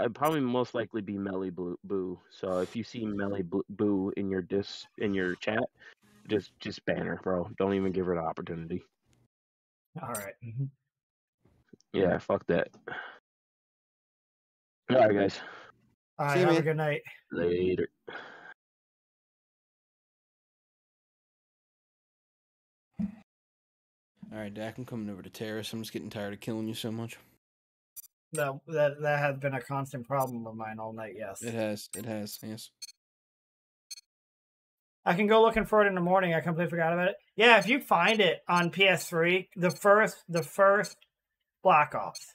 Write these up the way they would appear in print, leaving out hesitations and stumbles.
it'd probably most likely be Melly Boo. So if you see Melly Boo in your chat, just ban her, bro. Don't even give her the opportunity. All right. Yeah, fuck that. All right, guys. All right, have a good night. Later. All right, Dak, I'm coming over to Terrace. I'm just getting tired of killing you so much. No, that has been a constant problem of mine all night. Yes, it has. Yes. I can go looking for it in the morning. I completely forgot about it. Yeah, if you find it on PS3, the first Black Ops,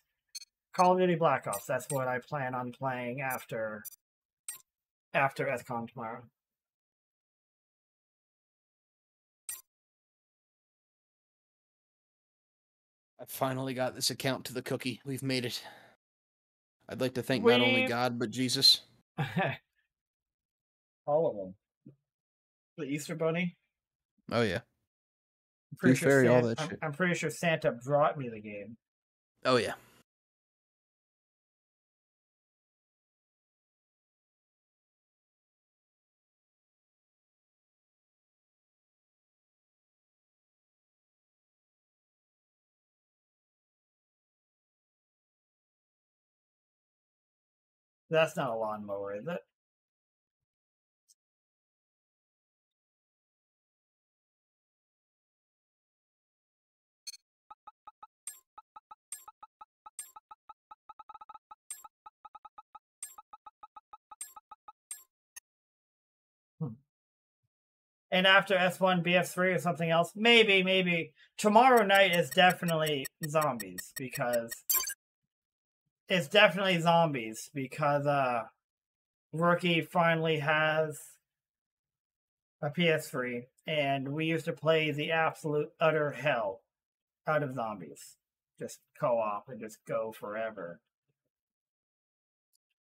Call of Duty Black Ops. That's what I plan on playing after SCON tomorrow. I finally got this account to the cookie. We've made it. I'd like to thank not only God, but Jesus. All of them. The Easter Bunny? Oh, yeah. I'm pretty sure Santa brought me the game. Oh, yeah. That's not a lawnmower, is it? And after S1, BF3 or something else, maybe. Tomorrow night is definitely zombies because Rookie finally has a PS3 and we used to play the absolute utter hell out of zombies. Just co-op and just go forever.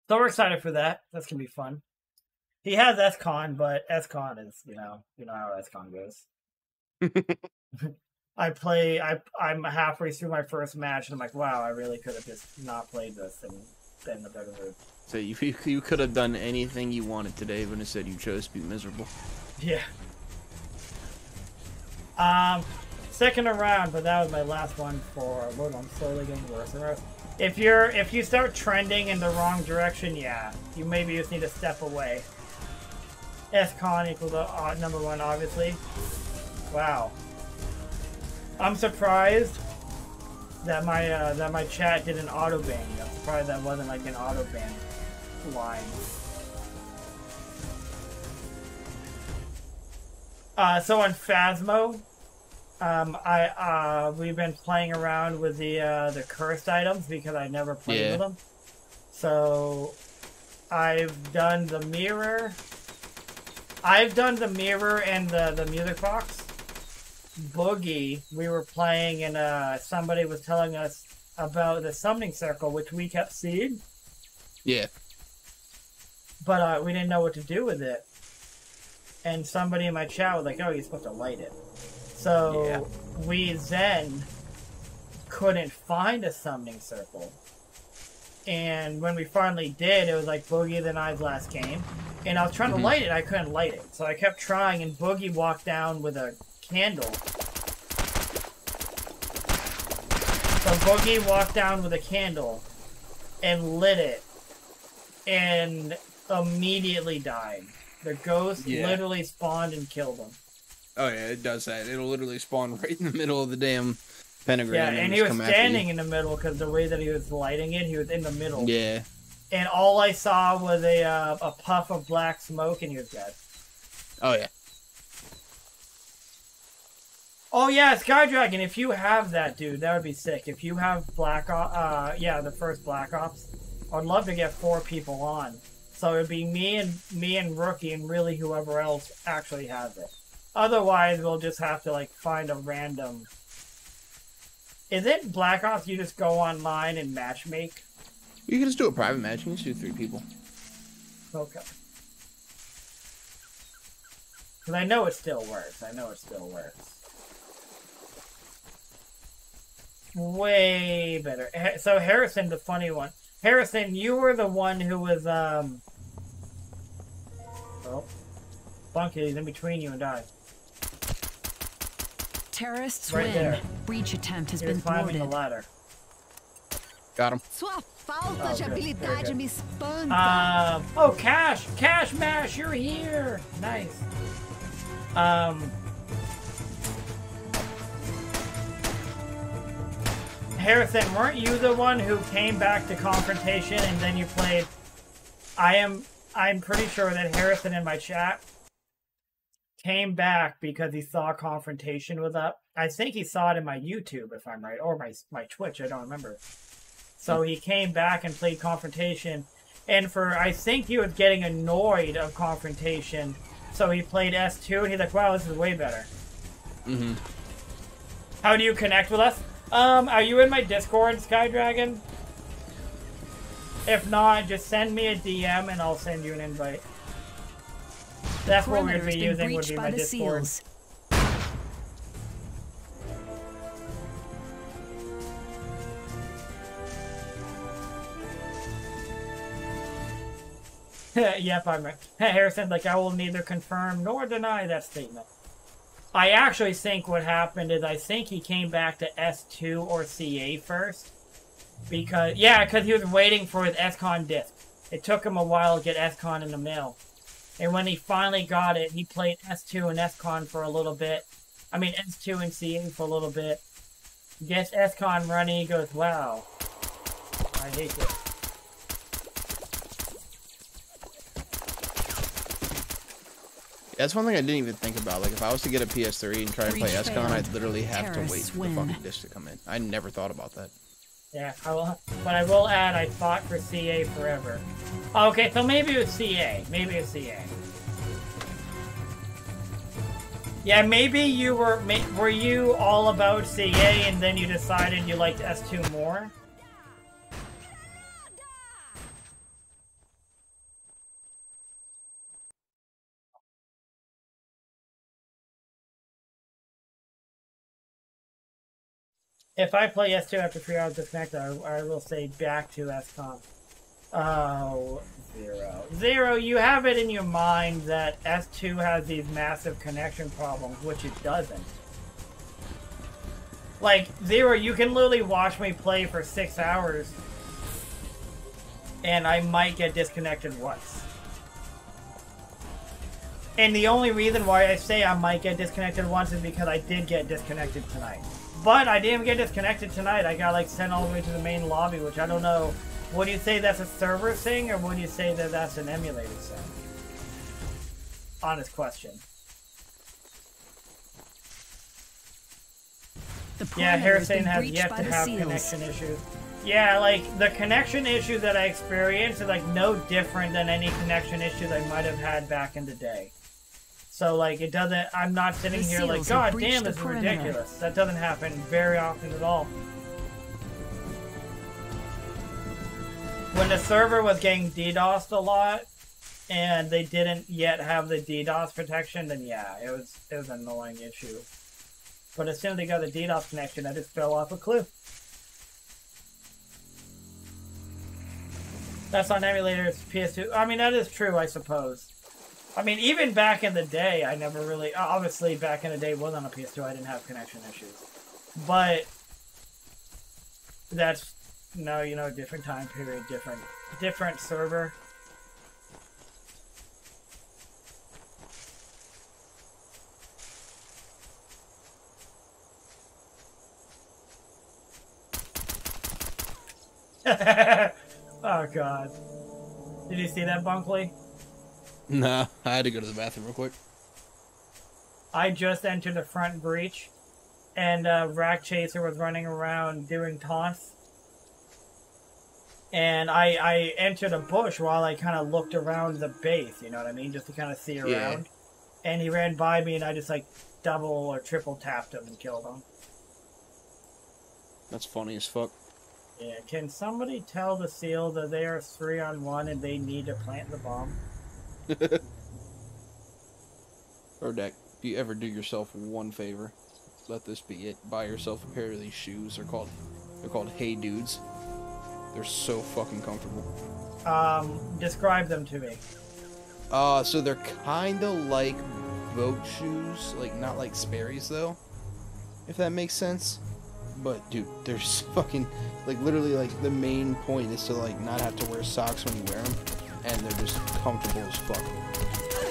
So we're excited for that. That's gonna be fun. He has SCON, but SCON is, you know how SCON goes. I'm halfway through my first match, and I'm like, wow, I really could have just not played this and been in a better mood. So you could have done anything you wanted today, but instead you chose to be miserable. Yeah. Second round, but that was my last one for Lord. I'm slowly getting worse and worse. If you start trending in the wrong direction, yeah, you maybe just need to step away. SCON equals number one, obviously. Wow. I'm surprised that my chat did an auto ban. I'm surprised that wasn't like an auto ban line. So on Phasmo, we've been playing around with the cursed items because I never played with them. So I've done the mirror. and the music box. Boogie, we were playing and somebody was telling us about the summoning circle, which we kept seeing. Yeah. But we didn't know what to do with it. And somebody in my chat was like, oh, you're supposed to light it. So we then couldn't find a summoning circle. And when we finally did, it was like Boogie the Knives last game. And I was trying to light it, I couldn't light it. So I kept trying, and Boogie walked down with a candle. So Boogie walked down with a candle and lit it. And immediately died. The ghost literally spawned and killed him. Oh yeah, it does that. It'll literally spawn right in the middle of the damn pentagram. Yeah, and he was standing in the middle because the way that he was lighting it, he was in the middle. Yeah. And all I saw was a puff of black smoke, and he was dead. Oh yeah. Oh yeah, Sky Dragon. If you have that, dude, that would be sick. If you have Black Ops, the first Black Ops, I'd love to get 4 people on. So it'd be me and Rookie, and really whoever else actually has it. Otherwise, we'll just have to like find a random. Is it Black Ops? You just go online and matchmake. You can just do a private match. You can just do 3 people. Okay. Because I know it still works. Way better. So Harrison, the funny one. Harrison, you were the one who was, well, Bunky's in between you and I. Terrorists Right win. there. Breach attempt has He been was climbing the thwarted. ladder. Got him. Sua falta Oh, de good. Very habilidade good. me espanta. Oh, Cash! Cash Mash, you're here! Nice. Harrison, weren't you the one who came back to Confrontation and then you played... I'm pretty sure that Harrison in my chat came back because he saw Confrontation was up. I think he saw it in my YouTube, if I'm right, or my Twitch, I don't remember. So he came back and played Confrontation, and I think he was getting annoyed of Confrontation, so he played S2, and he's like, wow, this is way better. Mm-hmm. How do you connect with us? Are you in my Discord, Skydragon? If not, just send me a DM and I'll send you an invite. That's what we'd be using, would be my Discord. Seals. Yep, I'm right. Harrison, like, I will neither confirm nor deny that statement. I actually think what happened is I think he came back to S2 or CA first. Because he was waiting for his SCON disc. It took him a while to get SCON in the mail. And when he finally got it, he played S2 and SCON for a little bit. I mean, S2 and CA for a little bit. Gets SCON running, he goes, wow. I hate this. That's one thing I didn't even think about. Like, if I was to get a PS3 and try to play Breach SCON, failed. I'd literally have to wait Terrorists for the win. fucking disc to come in. I never thought about that. Yeah, but I will add, I fought for CA forever. Okay, so maybe it was CA. Maybe it was CA. Yeah, maybe you were you all about CA and then you decided you liked S2 more? If I play S2 after 3 hours disconnected, I will say back to SCOM. Oh, Zero, you have it in your mind that S2 has these massive connection problems, which it doesn't. Like, Zero, you can literally watch me play for 6 hours, and I might get disconnected once. And the only reason why I say I might get disconnected once is because I did get disconnected tonight. But I didn't get disconnected tonight. I got, like, sent all the way to the main lobby, which I don't know. Would you say that's a server thing, or would you say that that's an emulator thing? Honest question. Yeah, Harrison has yet to have connection issues. Yeah, like, the connection issue that I experienced is, like, no different than any connection issues I might have had back in the day. So, like, it doesn't... I'm not sitting here like, God damn, this is ridiculous. That doesn't happen very often at all. When the server was getting DDoSed a lot, and they didn't yet have the DDoS protection, then yeah, it was an annoying issue. But as soon as they got the DDoS connection, I just fell off a cliff. That's on emulators, PS2. I mean, that is true, I suppose. I mean, even back in the day, I never really... Obviously, back in the day, was on a PS2, I didn't have connection issues. But... That's... No, you know, different time period, different server. Oh, God. Did you see that, Bunkley? Nah, I had to go to the bathroom real quick. I just entered the front breach, and Rack Chaser was running around doing taunts. And I entered a bush while I kind of looked around the base, you know what I mean? Just to kind of see around. Yeah. And he ran by me, and I just, like, double or triple tapped him and killed him. That's funny as fuck. Yeah, can somebody tell the SEAL that they are 3-on-1 and they need to plant the bomb? Erdak, if you ever do yourself one favor, let this be it. Buy yourself a pair of these shoes. They're called Hey Dudes. They're so fucking comfortable. Describe them to me. So they're kind of like boat shoes, like not like Sperry's though, if that makes sense. But dude, they're just fucking like literally like the main point is to like not have to wear socks when you wear them, and they're just comfortable as fuck.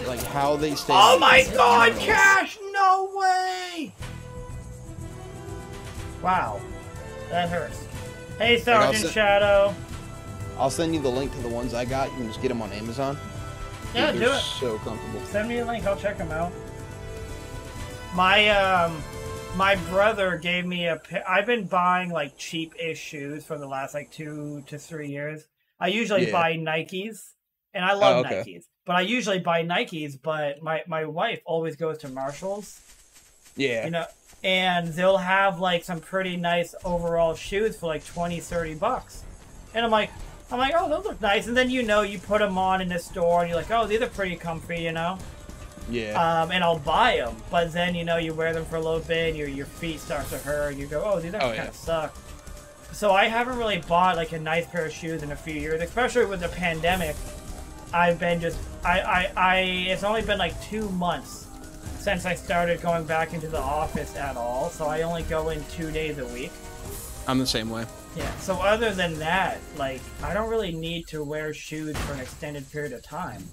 Like how they stay. Oh my god, Cash! No way! Wow, that hurts. Hey, Sergeant Shadow. I'll send you the link to the ones I got. You can just get them on Amazon. Yeah, Dude, do it. So comfortable. Send me a link. I'll check them out. My brother gave me a pair. I've been buying like cheap-ish shoes for the last like 2 to 3 years. I usually buy Nikes, and I love Nikes. But I usually buy Nikes, but my wife always goes to Marshalls. Yeah. You know, and they'll have like some pretty nice overall shoes for like $20-30. And I'm like, oh, those look nice. And then you put them on in the store, and you're like, oh, these are pretty comfy, you know? Yeah. And I'll buy them, but then you wear them for a little bit, and your feet start to hurt, and you go, oh, these kind of suck. So I haven't really bought like a nice pair of shoes in a few years, especially with the pandemic. I've been just it's only been like 2 months since I started going back into the office at all, so I only go in 2 days a week. I'm the same way. Yeah, so other than that, like, I don't really need to wear shoes for an extended period of time.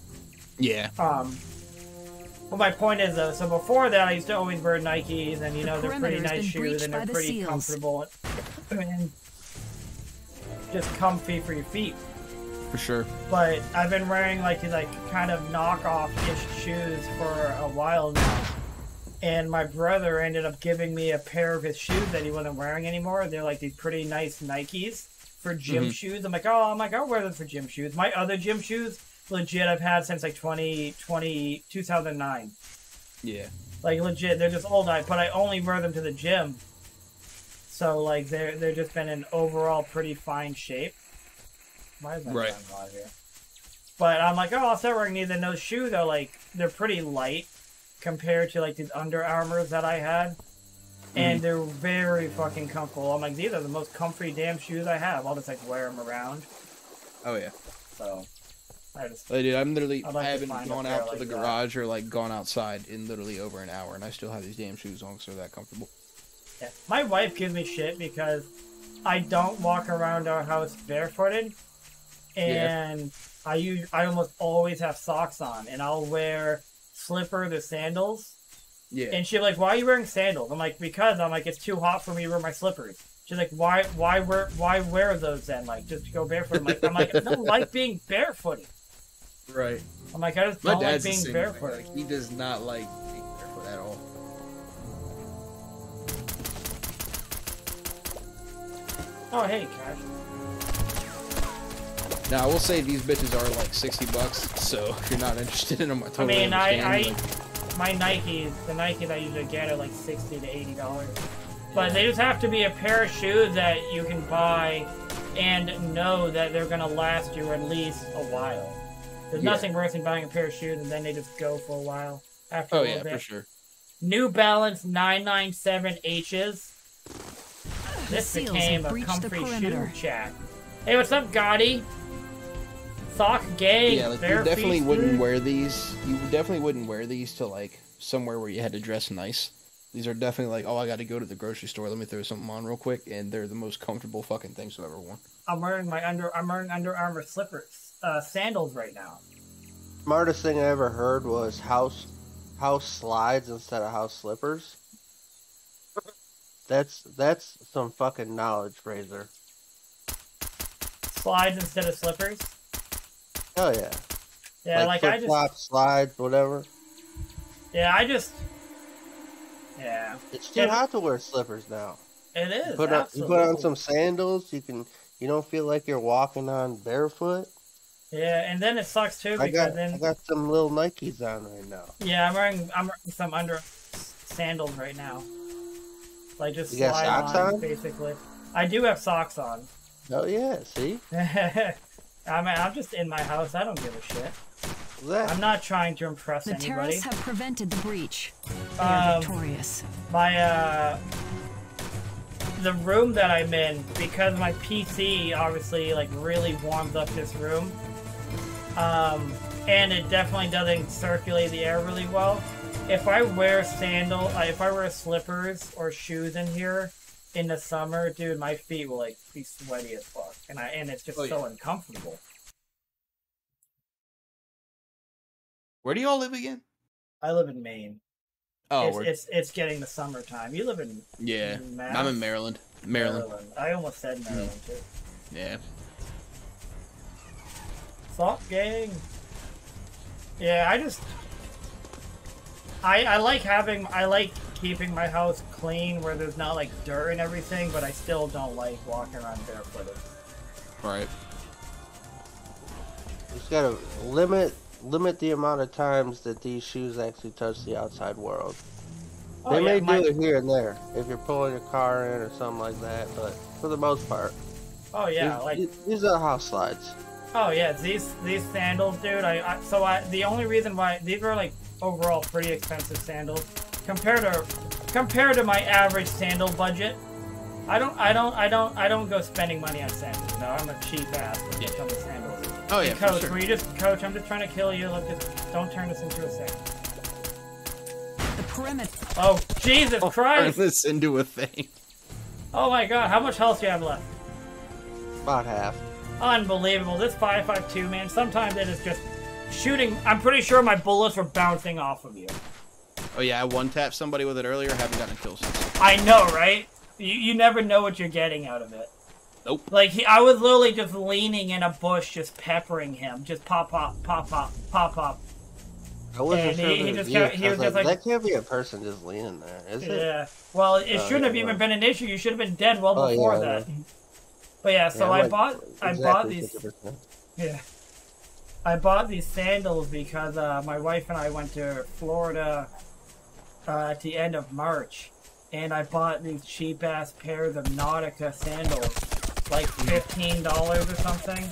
Yeah. Well, my point is, though, so before that, I used to always wear Nikes, and, they're pretty nice shoes, and they're pretty comfortable, and just comfy for your feet. For sure. But I've been wearing, like, these, like, kind of knockoff-ish shoes for a while now. And my brother ended up giving me a pair of his shoes that he wasn't wearing anymore. They're, like, these pretty nice Nikes for gym shoes. I'm like, I'll wear them for gym shoes. My other gym shoes, legit, I've had since, like, 2009. Yeah. Like, legit, they're just old, but I only wear them to the gym. So, like, they're just been in overall pretty fine shape. Why is my phone live here? But I'm like, I'll start wearing these, and those shoes are, like, they're pretty light compared to, like, these Under Armours that I had. And they're very fucking comfortable. I'm like, these are the most comfy damn shoes I have. I'll just, like, wear them around. Oh, yeah. So, dude, I haven't gone out to the that. garage or, like, gone outside in literally over an hour, and I still have these damn shoes on, so they're that comfortable. Yeah. My wife gives me shit because I don't walk around our house barefooted. And I almost always have socks on, and I'll wear slippers or sandals. Yeah. And she's like, "Why are you wearing sandals?" I'm like, "Because it's too hot for me to wear my slippers." She's like, "Why wear those then? Like, just go barefoot." I'm like, I don't like being barefooted. Right. I'm like, I just don't like being barefoot. Like, he does not like being barefoot at all. Oh, hey, Cash. Now, I will say these bitches are like $60, so if you're not interested in them, I totally understand. My Nikes, the Nikes I usually get are like $60 to $80. But they just have to be a pair of shoes that you can buy and know that they're going to last you at least a while. There's nothing worse than buying a pair of shoes and then they just go for a while after a little bit. For sure. New Balance 997H's. This became a comfy shoe chat. Hey, what's up, Gotti? Sock gang. Yeah, like you definitely wouldn't wear these. You definitely wouldn't wear these to like somewhere where you had to dress nice. These are definitely like, oh, I got to go to the grocery store. Let me throw something on real quick, and they're the most comfortable fucking things I've ever worn. I'm wearing Under Armour slippers, sandals right now. Smartest thing I ever heard was house slides instead of house slippers. That's some fucking knowledge, Fraser. Slides instead of slippers? Oh yeah. Yeah, like flip-flops, slides, whatever. Yeah, It's too hot to wear slippers now. It is. You put on some sandals. You don't feel like you're walking on barefoot. Yeah, and then it sucks too because I got some little Nikes on right now. Yeah, I'm wearing some Under sandals right now. Like just you slide got socks on, basically. I do have socks on. Oh yeah, see. I'm just in my house. I don't give a shit. I'm not trying to impress anybody. The terrorists have prevented the breach. They are victorious. the room that I'm in, because my PC obviously like really warms up this room, and it definitely doesn't circulate the air really well. If I wear slippers or shoes in here in the summer, dude, my feet will like be sweaty as fuck, and it's just so uncomfortable. Where do you all live again? I live in Maine. Oh, it's getting the summertime. You live in Mass? I'm in Maryland. Maryland. I almost said Maryland too. Yeah. Fuck gang. Yeah, I like keeping my house clean where there's not like dirt and everything, but I still don't like walking around barefooted. Right. You just gotta limit the amount of times that these shoes actually touch the outside world. They may do it here and there if you're pulling your car in or something like that, but for the most part. Oh yeah, these are house slides. Oh yeah, these sandals, dude. The only reason why these are like overall pretty expensive sandals compared to my average sandal budget. I don't go spending money on sandals. No, I'm a cheap ass when it comes to sandals. Oh yeah, Coach, for sure. were you just Coach? I'm just trying to kill you. Look, just don't turn this into a thing. The perimeter. Oh Jesus Christ! Turn this into a thing. Oh my God, how much health do you have left? About half. Unbelievable. This 5.52, man. Sometimes it is just shooting. I'm pretty sure my bullets were bouncing off of you. Oh yeah, I one-tapped somebody with it earlier. Haven't gotten a kill since. I know, right? You never know what you're getting out of it. Nope. Like, I was literally just leaning in a bush, just peppering him. Just pop, pop, pop, pop, pop, pop. I wasn't And sure he if just it kept, was he was just like, that can't be a person just leaning there, is it? yeah. Well, it shouldn't have even been an issue. You should have been dead well before that. But yeah, so I bought these. 50%. Yeah. I bought these sandals because my wife and I went to Florida at the end of March, and I bought these cheap ass pairs of Nautica sandals, like $15 or something.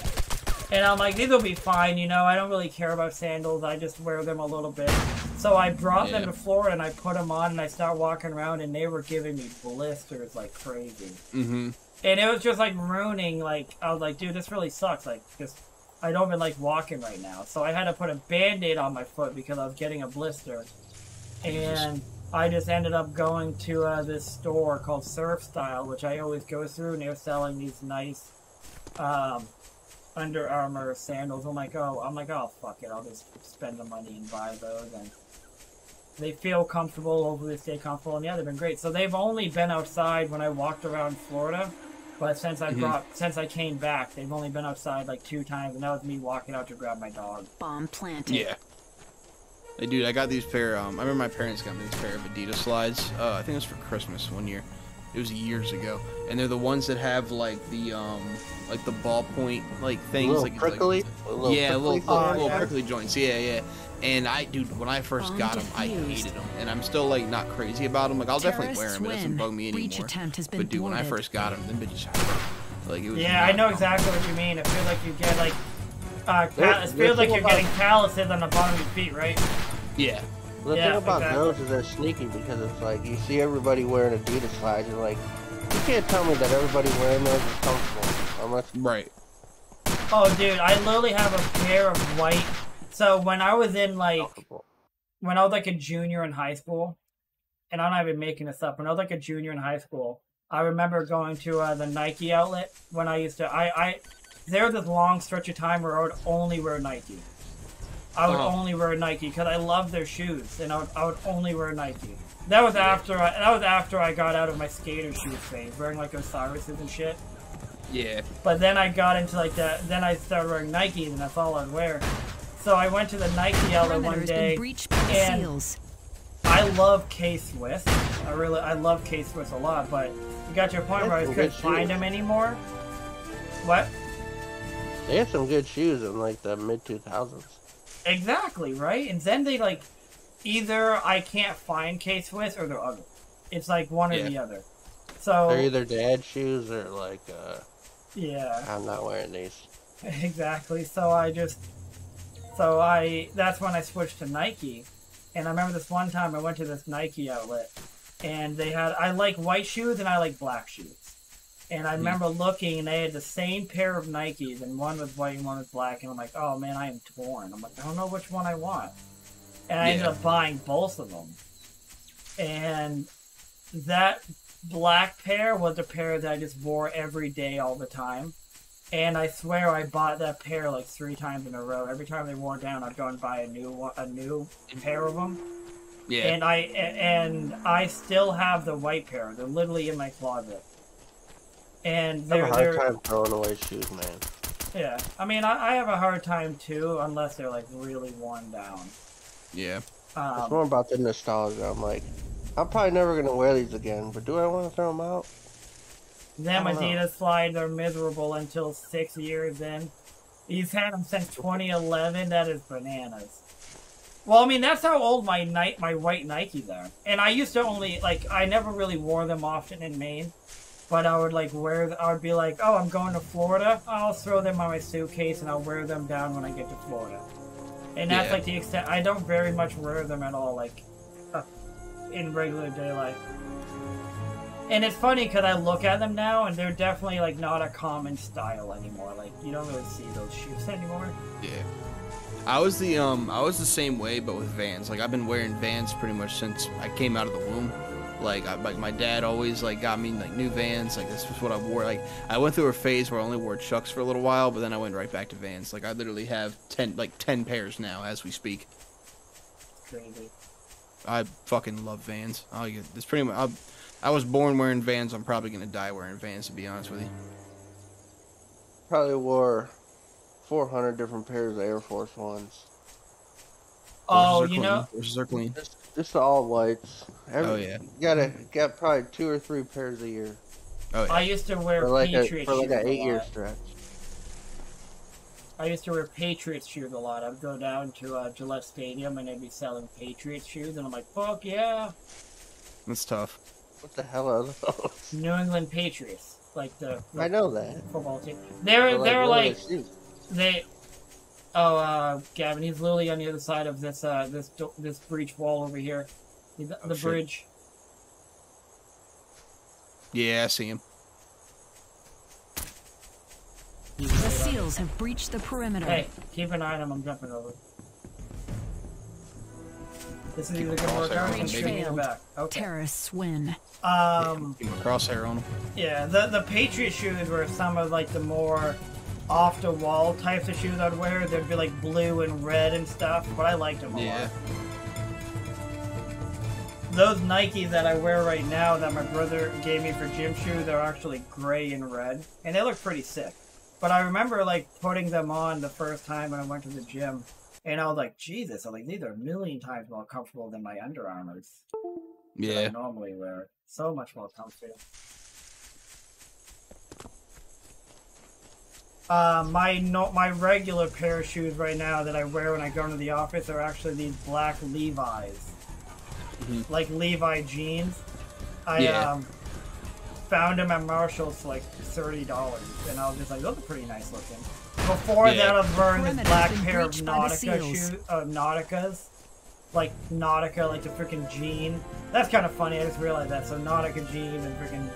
And I'm like, these will be fine, you know. I don't really care about sandals. I just wear them a little bit. So I brought them to Florida and I put them on and I started walking around and they were giving me blisters like crazy. Mm-hmm. And it was just like ruining. Like I was like, dude, this really sucks. Like, just I don't even like walking right now. So I had to put a Band-Aid on my foot because I was getting a blister. And I just ended up going to this store called Surf Style, which I always go through, and they're selling these nice Under Armour sandals. I'm like, oh, fuck it. I'll just spend the money and buy those. And they feel comfortable, hopefully they stay comfortable. And yeah, they've been great. So they've only been outside when I walked around Florida. But since I came back, they've only been outside like 2 times, and that was me walking out to grab my dog. Bomb planted. Yeah. Hey, dude, I got these pair. I remember my parents got me this pair of Adidas slides. I think it was for Christmas one year. It was years ago, and they're the ones that have like the ballpoint like things, little like prickly, little prickly joints. Yeah. And dude, when I first got them, I hated them, and I'm still like not crazy about them. Like I'll definitely wear them; it doesn't bug me anymore. But dude, when I first got them, them bitches like it was. Yeah, I know exactly what you mean. It feels like you get like it feels like you're getting calluses on the bottom of your feet, right? Yeah. The thing about those is they're sneaky because it's like you see everybody wearing Adidas slides. You're like, you can't tell me that everybody wearing those is comfortable. Unless... Right. Oh, dude, I literally have a pair of white. So when I was in when I was like a junior in high school, and I'm not even making this up. When I was like a junior in high school, I remember going to the Nike outlet when I used to. There was this long stretch of time where I would only wear Nike. I would only wear Nike because I love their shoes, and I would only wear Nike. That was after I got out of my skater shoes phase, wearing like Osiris's and shit. Yeah. But then I got into like that. Then I started wearing Nikes, and that's all I'd wear. So I went to the Nike outlet one day, and I love K-Swiss. I love K-Swiss a lot, but you got to a point where I couldn't find them anymore. What? They had some good shoes in like the mid-2000s. Exactly, right? And then they like, either I can't find K-Swiss or they're ugly. It's like one or the other. So they're either dad shoes or like, yeah. I'm not wearing these. Exactly. That's when I switched to Nike. And I remember this one time I went to this Nike outlet, and I like white shoes and I like black shoes. And I remember looking, and they had the same pair of Nikes, and one was white and one was black, and I'm like, oh man, I am torn. I'm like, I don't know which one I want. And I ended up buying both of them. And that black pair was a pair that I just wore every day all the time. And I swear I bought that pair like 3 times in a row. Every time they wore down, I'd go and buy a new pair of them. Yeah. And I still have the white pair. They're literally in my closet. And I have a hard time throwing away shoes, man. Yeah, I mean, I have a hard time too, unless they're like really worn down. Yeah. It's more about the nostalgia. I'm like, I'm probably never gonna wear these again, but do I want to throw them out? Them Adidas slides are miserable until 6 years in. He's had them since 2011. That is bananas. Well, I mean, that's how old my white Nikes are. And I used to only, like, I never really wore them often in Maine. But I would, like, I would be like, oh, I'm going to Florida. I'll throw them on my suitcase and I'll wear them down when I get to Florida. And that's, like, the extent. I don't very much wear them at all, like, in regular day life. And it's funny because I look at them now and they're definitely, like, not a common style anymore. Like, you don't really see those shoes anymore. Yeah. I was the same way, but with Vans. Like, I've been wearing Vans pretty much since I came out of the womb. Like my dad always like got me like new Vans. Like this was what I wore. Like I went through a phase where I only wore Chucks for a little while, but then I went right back to Vans. Like I literally have 10 pairs now as we speak. Crazy. I fucking love Vans. It's pretty much. I was born wearing Vans. I'm probably gonna die wearing Vans, to be honest with you. Probably wore 400 different pairs of Air Force Ones. Oh, you know, Horses are clean. Just the all whites. Oh yeah. Got probably 2 or 3 pairs a year. Oh yeah. I used to wear Patriots shoes for like an 8-year lot. stretch. I used to wear Patriots shoes a lot. I'd go down to Gillette Stadium and they'd be selling Patriots shoes, and I'm like, fuck yeah. That's tough. What the hell are those? New England Patriots, like the I know that. football team. They're like they. Gavin, he's literally on the other side of this breach wall over here. The bridge. Yeah, I see him. The SEALs have breached the perimeter. Hey, keep an eye on him. I'm jumping over. This is either gonna work out or shoot me in the back. Okay. Terrorists win. Keep a crosshair on him. Yeah, the Patriot shoes were some of like the more off the wall types of shoes I'd wear. They'd be like blue and red and stuff, but I liked them a lot. Those Nikes that I wear right now that my brother gave me for gym shoes are actually gray and red, and they look pretty sick. But I remember like putting them on the first time when I went to the gym, and I was like, Jesus, I'm like, these are a million times more comfortable than my Under Armours. Yeah. That I normally wear. So much more comfortable. My regular pair of shoes right now that I wear when I go into the office are actually these black Levi's. Like Levi jeans. I found them at Marshall's for like $30, and I was just like, those are pretty nice looking. Before that, I was wearing this black pair of Nautica shoes, Nauticas. Like Nautica, like the freaking jean. That's kind of funny, I just realized that. So Nautica jeans and freaking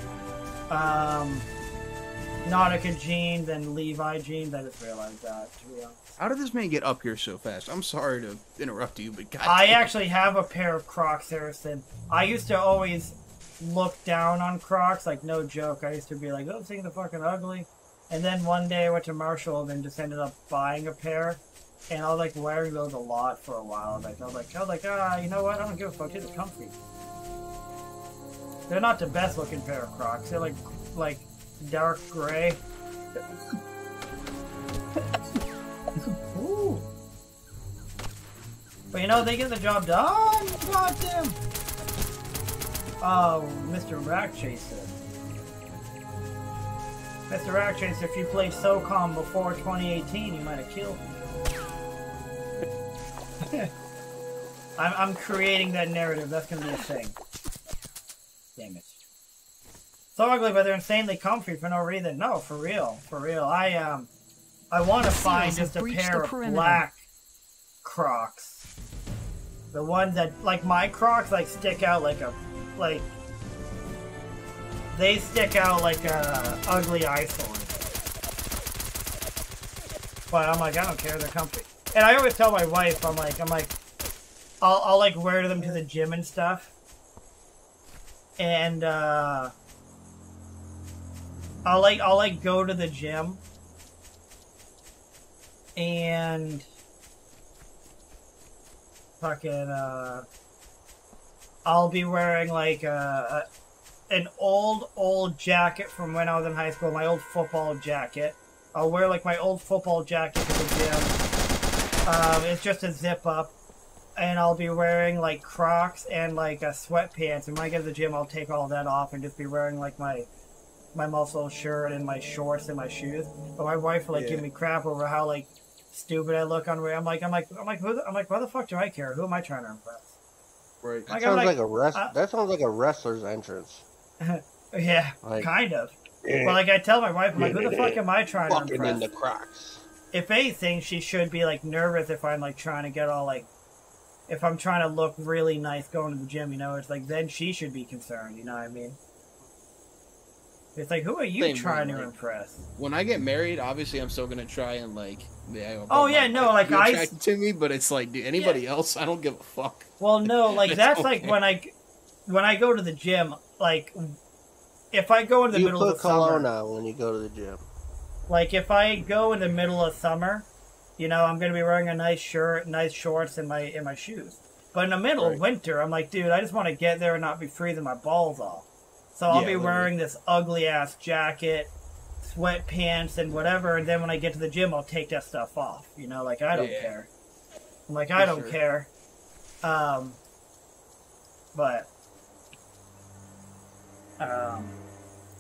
Nautica jeans and Levi jeans. I just realized that, to be honest. How did this man get up here so fast? I'm sorry to interrupt you, but God I damn. actually have a pair of Crocs, Harrison. I used to always look down on Crocs, like no joke. I used to be like, oh, those things are fucking ugly. And then one day I went to Marshall and just ended up buying a pair. And I was like wearing those a lot for a while. I was like, you know what? I don't give a fuck. It's comfy. They're not the best looking pair of Crocs. They're like dark gray. Ooh. But you know, they get the job done. Got them. Oh, Mr. Rack Chaser. Mr. Rack Chaser, if you played Socom before 2018, you might have killed me. I'm creating that narrative. That's gonna be a thing. Damn it. So ugly, but they're insanely comfy for no reason. No, for real. For real. I want to find just a pair of black Crocs. The ones that, like my Crocs, like stick out like they stick out like a ugly eyesore. But I'm like, I don't care, they're comfy. And I always tell my wife, I'm like, I'll like wear them to the gym and stuff. And I'll like go to the gym and fucking I'll be wearing like an old jacket from when I was in high school, my old football jacket. I'll wear like my old football jacket to the gym. It's just a zip up. And I'll be wearing like Crocs and like sweatpants. And when I get to the gym, I'll take all that off and just be wearing like my muscle shirt and my shorts and my shoes. But my wife will like give me crap over how like stupid I look on. I'm like, why the fuck do I care? Who am I trying to impress? Right. That sounds like a wrestler's entrance. Yeah, like, kind of. But like I tell my wife, I'm like, who the fuck am I trying to impress? In the Crocs. If anything, she should be like nervous if I'm like trying to get all like, if I'm trying to look really nice going to the gym, you know, it's like then she should be concerned, you know what I mean? It's like, who are you trying to impress? When I get married, obviously I'm still gonna try and like. Attracted to me, but it's like, dude, anybody else, I don't give a fuck. Well, no, like that's like when I go to the gym, like if I go in the middle of the summer. You put cologne on when you go to the gym. Like if I go in the middle of summer, you know, I'm gonna be wearing a nice shirt, nice shorts, and my shoes. But in the middle of winter, I'm like, dude, I just want to get there and not be freezing my balls off. So I'll be wearing this ugly ass jacket, sweatpants, and whatever. And then when I get to the gym, I'll take that stuff off. You know, like I don't care. I'm like, I don't care.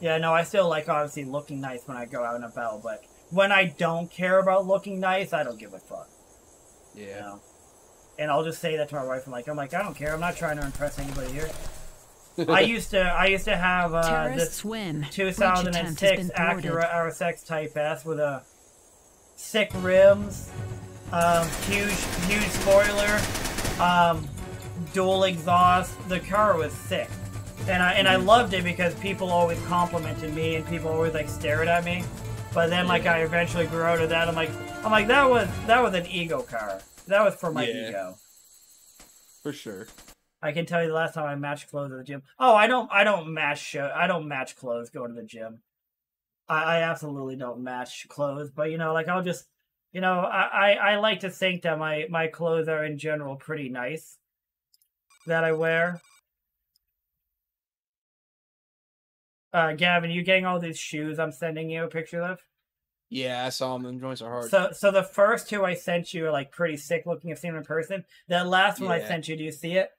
Yeah, no, I still like obviously looking nice when I go out and about, but when I don't care about looking nice, I don't give a fuck. Yeah. You know? And I'll just say that to my wife. I'm like, I don't care. I'm not trying to impress anybody here. I used to have this swim. 2006 Acura RSX Type S with a sick rims, huge spoiler, dual exhaust. The car was sick, and I loved it because people always complimented me and people always like stared at me. But then like I eventually grew out of that. I'm like that was an ego car. That was for my ego. For sure. I can tell you the last time I matched clothes at the gym. Oh, I don't match clothes going to the gym. I absolutely don't match clothes. But you know, like I'll just, you know, I like to think that my clothes are in general pretty nice that I wear. Gavin, you getting all these shoes I'm sending you a picture of? Yeah, I saw them. Them joints are hard. So the first two I sent you are like pretty sick looking. I've seen them in person. That last one I sent you, do you see it?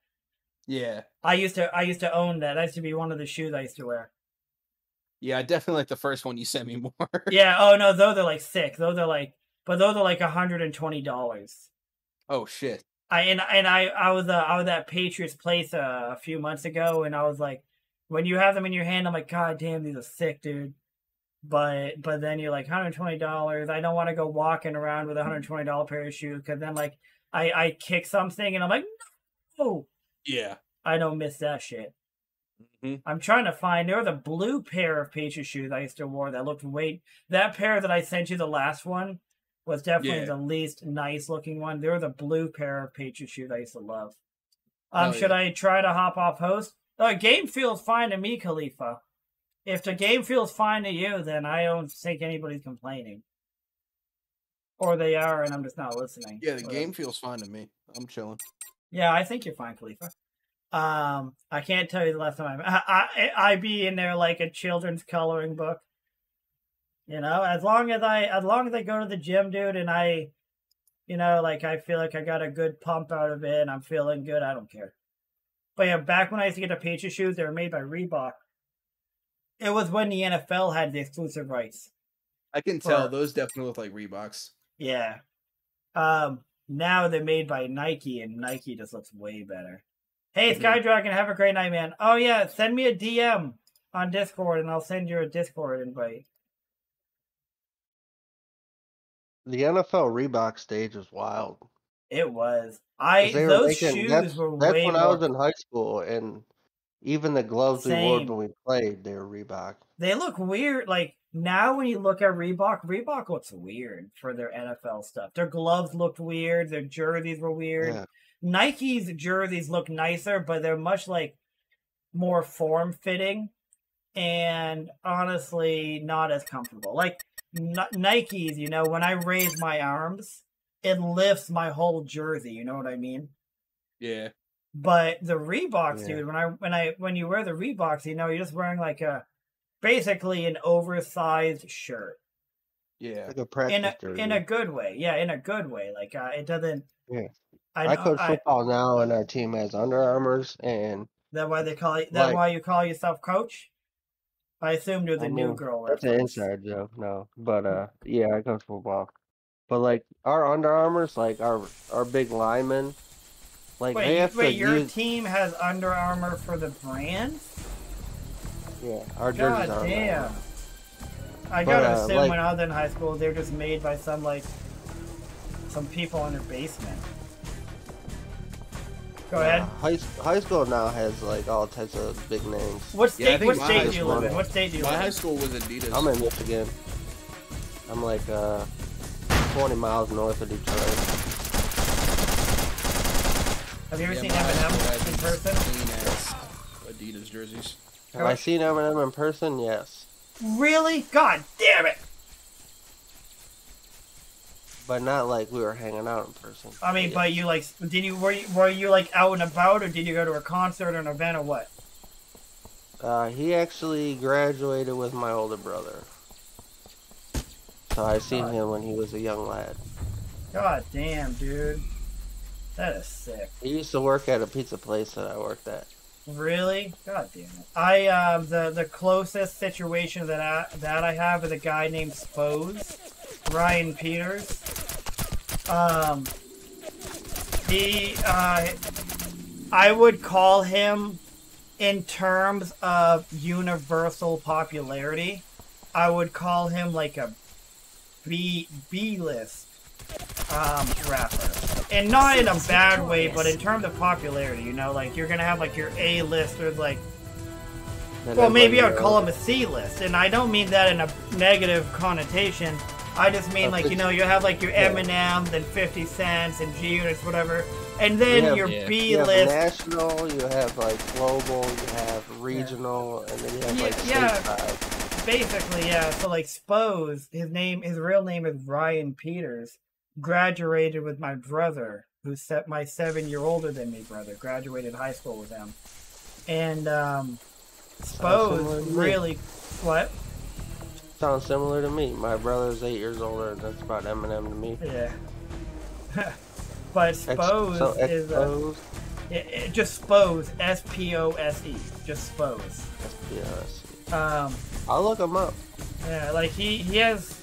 Yeah. I used to own that. That used to be one of the shoes I used to wear. Yeah, I definitely like the first one you sent me more. Yeah. Oh no, those are like sick. Those are like $120. Oh shit. I was at Patriots Place a few months ago, and I was like, when you have them in your hand, I'm like, God damn, these are sick, dude. But then you're like $120. I don't want to go walking around with a $120 pair of shoes because then like I kick something and I'm like, no. Yeah. I don't miss that shit. Mm-hmm. I'm trying to find. There was a blue pair of Patriot shoes I used to wear that looked that pair that I sent you, the last one, was definitely the least nice looking one. There was a blue pair of Patriot shoes I used to love. Should I try to hop off host? Game feels fine to me, Khalifa. If the game feels fine to you, then I don't think anybody's complaining. Or they are, and I'm just not listening. Yeah, the game feels fine to me. I'm chilling. Yeah, I think you're fine, Khalifa. I can't tell you the last time I be in there like a children's coloring book. You know, as long as I go to the gym, dude, and I, you know, like I feel like I got a good pump out of it and I'm feeling good, I don't care. But yeah, back when I used to get the Patriot shoes, they were made by Reebok. It was when the NFL had the exclusive rights. I can tell those definitely look like Reeboks. Yeah. Now they're made by Nike, and Nike just looks way better. Hey, Skydragon, have a great night, man. Oh, yeah, send me a DM on Discord, and I'll send you a Discord invite. The NFL Reebok stage was wild. It was. Those shoes were way That's when I was in high school, and Even the gloves we wore Same. when we played, they were Reebok. They look weird. Like now, when you look at Reebok, Reebok looks weird for their NFL stuff. Their gloves looked weird. Their jerseys were weird. Yeah. Nike's jerseys look nicer, but they're much like more form fitting, and honestly, not as comfortable. Like Nike's, you know, when I raise my arms, it lifts my whole jersey. You know what I mean? Yeah. But the Reeboks, Yeah. dude, when you wear the Reeboks, you know, you're just wearing like basically an oversized shirt. Yeah. Like a practice jersey. In a good way. Yeah, in a good way. Like it doesn't. Yeah. I I coach football now, and our team has Under Armours, and that why they call it. That why you call yourself coach? I assumed you're the new girl. That's an inside joke, no. But yeah, I coach football. But like our Under Armours, like our big linemen, like they have to your team has Under Armour for the brand? Yeah, our jerseys God are damn. I gotta assume when I was in high school, they're just made by some people in their basement. Go ahead. High school now has like all types of big names. What state do you live in? What state do you live in? My high school was Adidas. I'm in Michigan. I'm like 20 miles north of Detroit. Have you ever seen Eminem in person? Adidas jerseys. Have I seen Eminem in person? Yes. Really? God damn it! But not like we were hanging out in person. I mean, but you like, were you like out and about, or did you go to a concert or an event or what? He actually graduated with my older brother. So I seen him when he was a young lad. God damn, dude. That is sick. He used to work at a pizza place that I worked at. Really? God damn it. I the closest situation that I have is a guy named Spose, Ryan Peters. I would call him, in terms of universal popularity, I would call him like a B-list rapper. And not in a bad way, but in terms of popularity, you know, like you're gonna have like your A-listers, like, well, maybe I would call him a C-list, and I don't mean that in a negative connotation. I just mean like, you know, you have like your Eminems and 50 Cents and G-Units, whatever, and then your B-list. You have national, you have like global, you have regional, and then you have like stateside. Basically, yeah. So like Spose, his real name is Ryan Peters. Graduated with my brother, who's my 7-year older than me brother. Graduated high school with him, and Spose really what? Sounds similar to me. My brother's 8 years older, and that's about Eminem to me. Yeah. But Spose is just Spose, S-P-O-S-E, just Spose. S-P-O-S-E. I'll look him up. Yeah, like he has.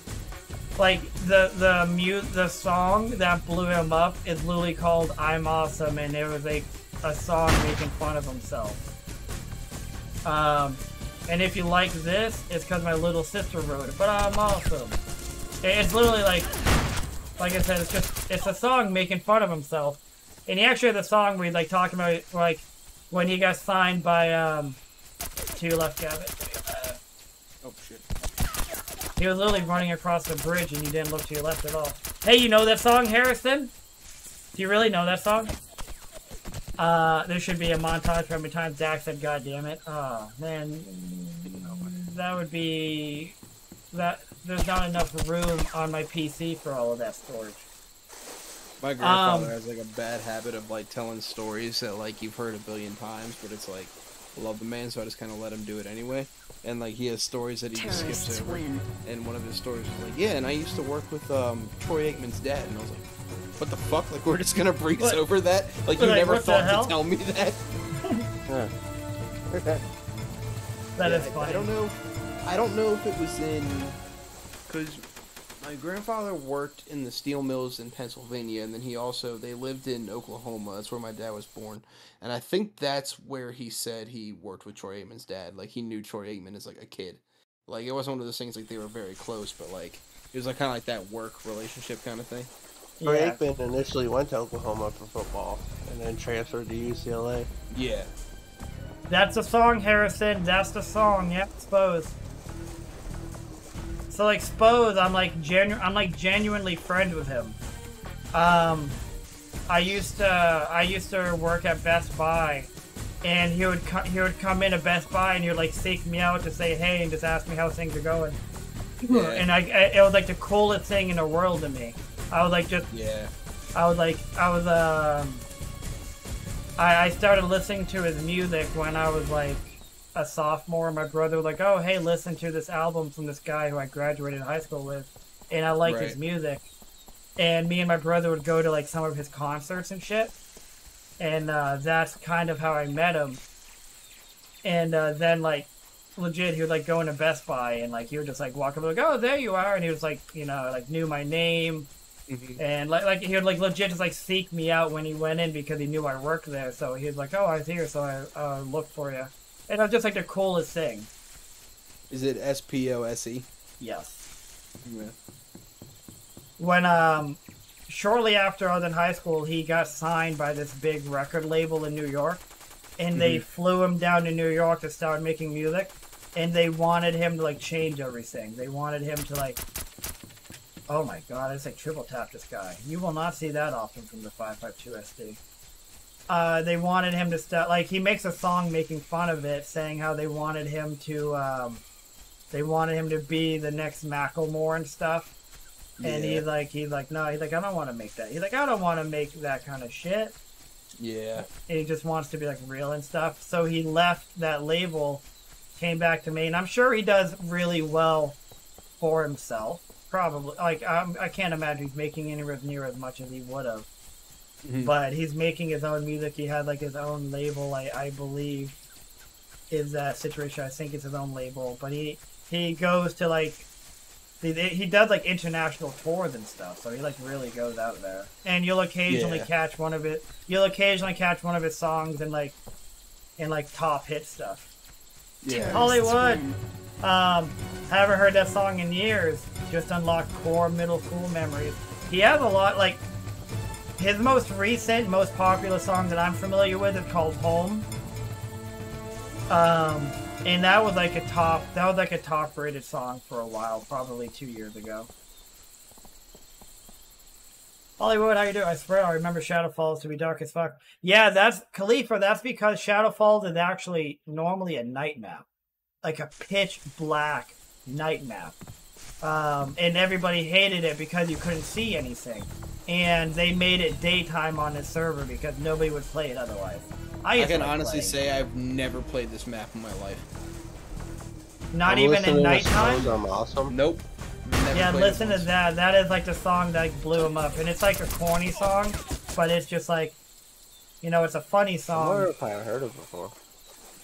Like the song that blew him up is literally called "I'm Awesome," and it was a song making fun of himself. And if you like this, it's because my little sister wrote it. But I'm awesome. It's literally like I said, it's a song making fun of himself. And he actually has a song where he's like talking about like when he got signed by to your left, Gavin. Oh shit. He was literally running across the bridge and you didn't look to your left at all. Hey, you know that song, Harrison? Do you really know that song? There should be a montage for how many times Dak said, God damn it. Oh, man. That would be... There's not enough room on my PC for all of that storage. My grandfather has like a bad habit of like telling stories that like you've heard a billion times, but it's like, I love the man, so I just kind of let him do it anyway. And like he has stories that he just skips over. And one of his stories was like, yeah, and I used to work with Troy Aikman's dad, and I was like, what the fuck? Like we're just gonna breeze over that? Like you never thought to tell me that? That is funny. I don't know if it was in, because my grandfather worked in the steel mills in Pennsylvania, and then they lived in Oklahoma. That's where my dad was born. And I think that's where he said he worked with Troy Aikman's dad. Like, he knew Troy Aikman as, like, a kid. Like, it wasn't one of those things, like, they were very close, but, like, it was, like, kind of like that work relationship kind of thing. Troy Aikman initially went to Oklahoma for football, and then transferred to UCLA. Yeah. That's the song, Harrison. That's the song. Yep, Spose. So like Spose, I'm like genuinely friends with him. I used to work at Best Buy, and he would come in at Best Buy and he would like seek me out to say hey and just ask me how things are going. Yeah. And it was like the coolest thing in the world to me. I was like just yeah. I started listening to his music when I was like a sophomore. My brother was like, "Oh, hey, listen to this album from this guy who I graduated high school with," and I liked his music. And me and my brother would go to like some of his concerts and shit. And that's kind of how I met him. And then like legit, he would like go into Best Buy and like he would just like walk up like, "Oh, there you are," and he was like, you know, like knew my name. Mm-hmm. And like he would like legit just like seek me out when he went in because he knew I worked there. So he was like, "Oh, I was here, so I looked for you." And it was just like the coolest thing. Is it SPOSE? Yes. Yeah. When shortly after I was in high school, he got signed by this big record label in New York, and they flew him down to New York to start making music, and they wanted him to like change everything. They wanted him to like, oh my god, I just like triple tap this guy. You will not see that often from the 552 SD. They wanted him to start like he makes a song making fun of it, saying how they wanted him to be the next Macklemore and stuff. And he's like, no, I don't want to make that. He's like, I don't want to make that kind of shit. Yeah. And he just wants to be like real and stuff. So he left that label, came back to me, and I'm sure he does really well for himself. Probably. Like, I can't imagine he's making anywhere near as much as he would have. Mm-hmm. But he's making his own music. He had like his own label, I believe, is that situation. I think it's his own label. But he goes to like, he does like international tours and stuff, so he like really goes out there. And you'll occasionally catch one of his songs in like top hit stuff. Yeah. Hollywood. Haven't heard that song in years. Just unlocked core middle school memories. He has a lot like his most recent, most popular song that I'm familiar with is called Home. And that was like a top rated song for a while, probably 2 years ago. Hollywood, how you doing? I swear I remember Shadow Falls to be dark as fuck. Yeah, that's Khalifa, that's because Shadow Falls is actually normally a night map. Like a pitch black night map. And everybody hated it because you couldn't see anything. And they made it daytime on the server because nobody would play it otherwise. I can honestly say I've never played this map in my life. Not even in nighttime? I'm awesome. Nope. Yeah, listen to that. That is like the song that blew him up. And it's like a corny song, but it's just like, you know, it's a funny song. I wonder if I heard it before.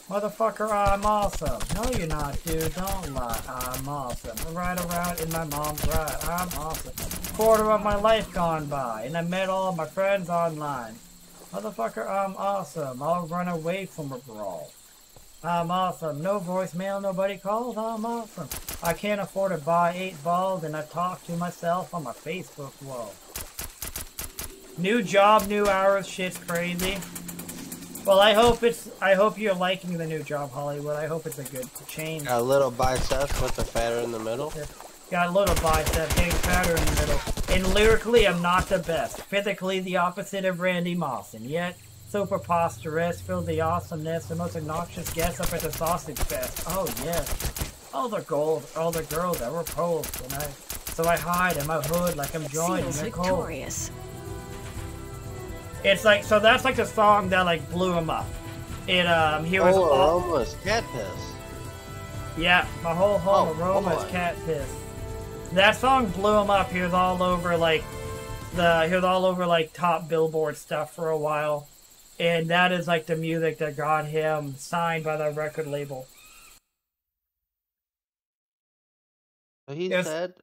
Motherfucker, I'm awesome. No, you're not, dude. Don't lie. I'm awesome. I ride around in my mom's ride. I'm awesome. Quarter of my life gone by, and I met all of my friends online. Motherfucker, I'm awesome. I'll run away from a brawl. I'm awesome. No voicemail, nobody calls. I'm awesome. I can't afford to buy 8 balls, and I talk to myself on my Facebook wall. New job, new hours. Shit's crazy. Well, I hope you're liking the new job, Hollywood. I hope it's a good change. Got a little bicep with the fatter in the middle. Got a little bicep, big fatter in the middle. And lyrically, I'm not the best. Physically, the opposite of Randy Moss. And yet, so preposterous, filled the awesomeness, the most obnoxious guest up at the sausage fest. Oh, yes. All the girls that were posed. And so I hide in my hood like I'm joining their cold. Victorious. It's like, so that's like the song that like blew him up. It, he was aroma's cat piss. Yeah, my whole home aroma's cat piss. That song blew him up. He was all over like top Billboard stuff for a while. And that is like the music that got him signed by the record label. So he said,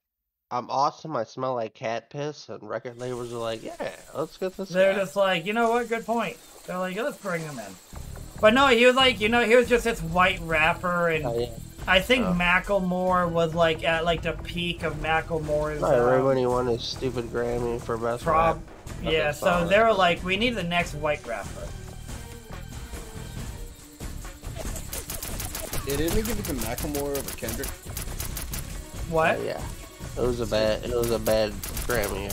I'm awesome, I smell like cat piss, and record labels are like, yeah, let's get this They're just like, you know what, good point. They're like, let's bring him in. But no, he was like, you know, he was just this white rapper, and I think Macklemore was like at like the peak of Macklemore's... right when he won his stupid Grammy for Best Rap. Yeah, so they were like, we need the next white rapper. Yeah, didn't they give it to Macklemore over Kendrick? What? Yeah. It was a bad Grammy year.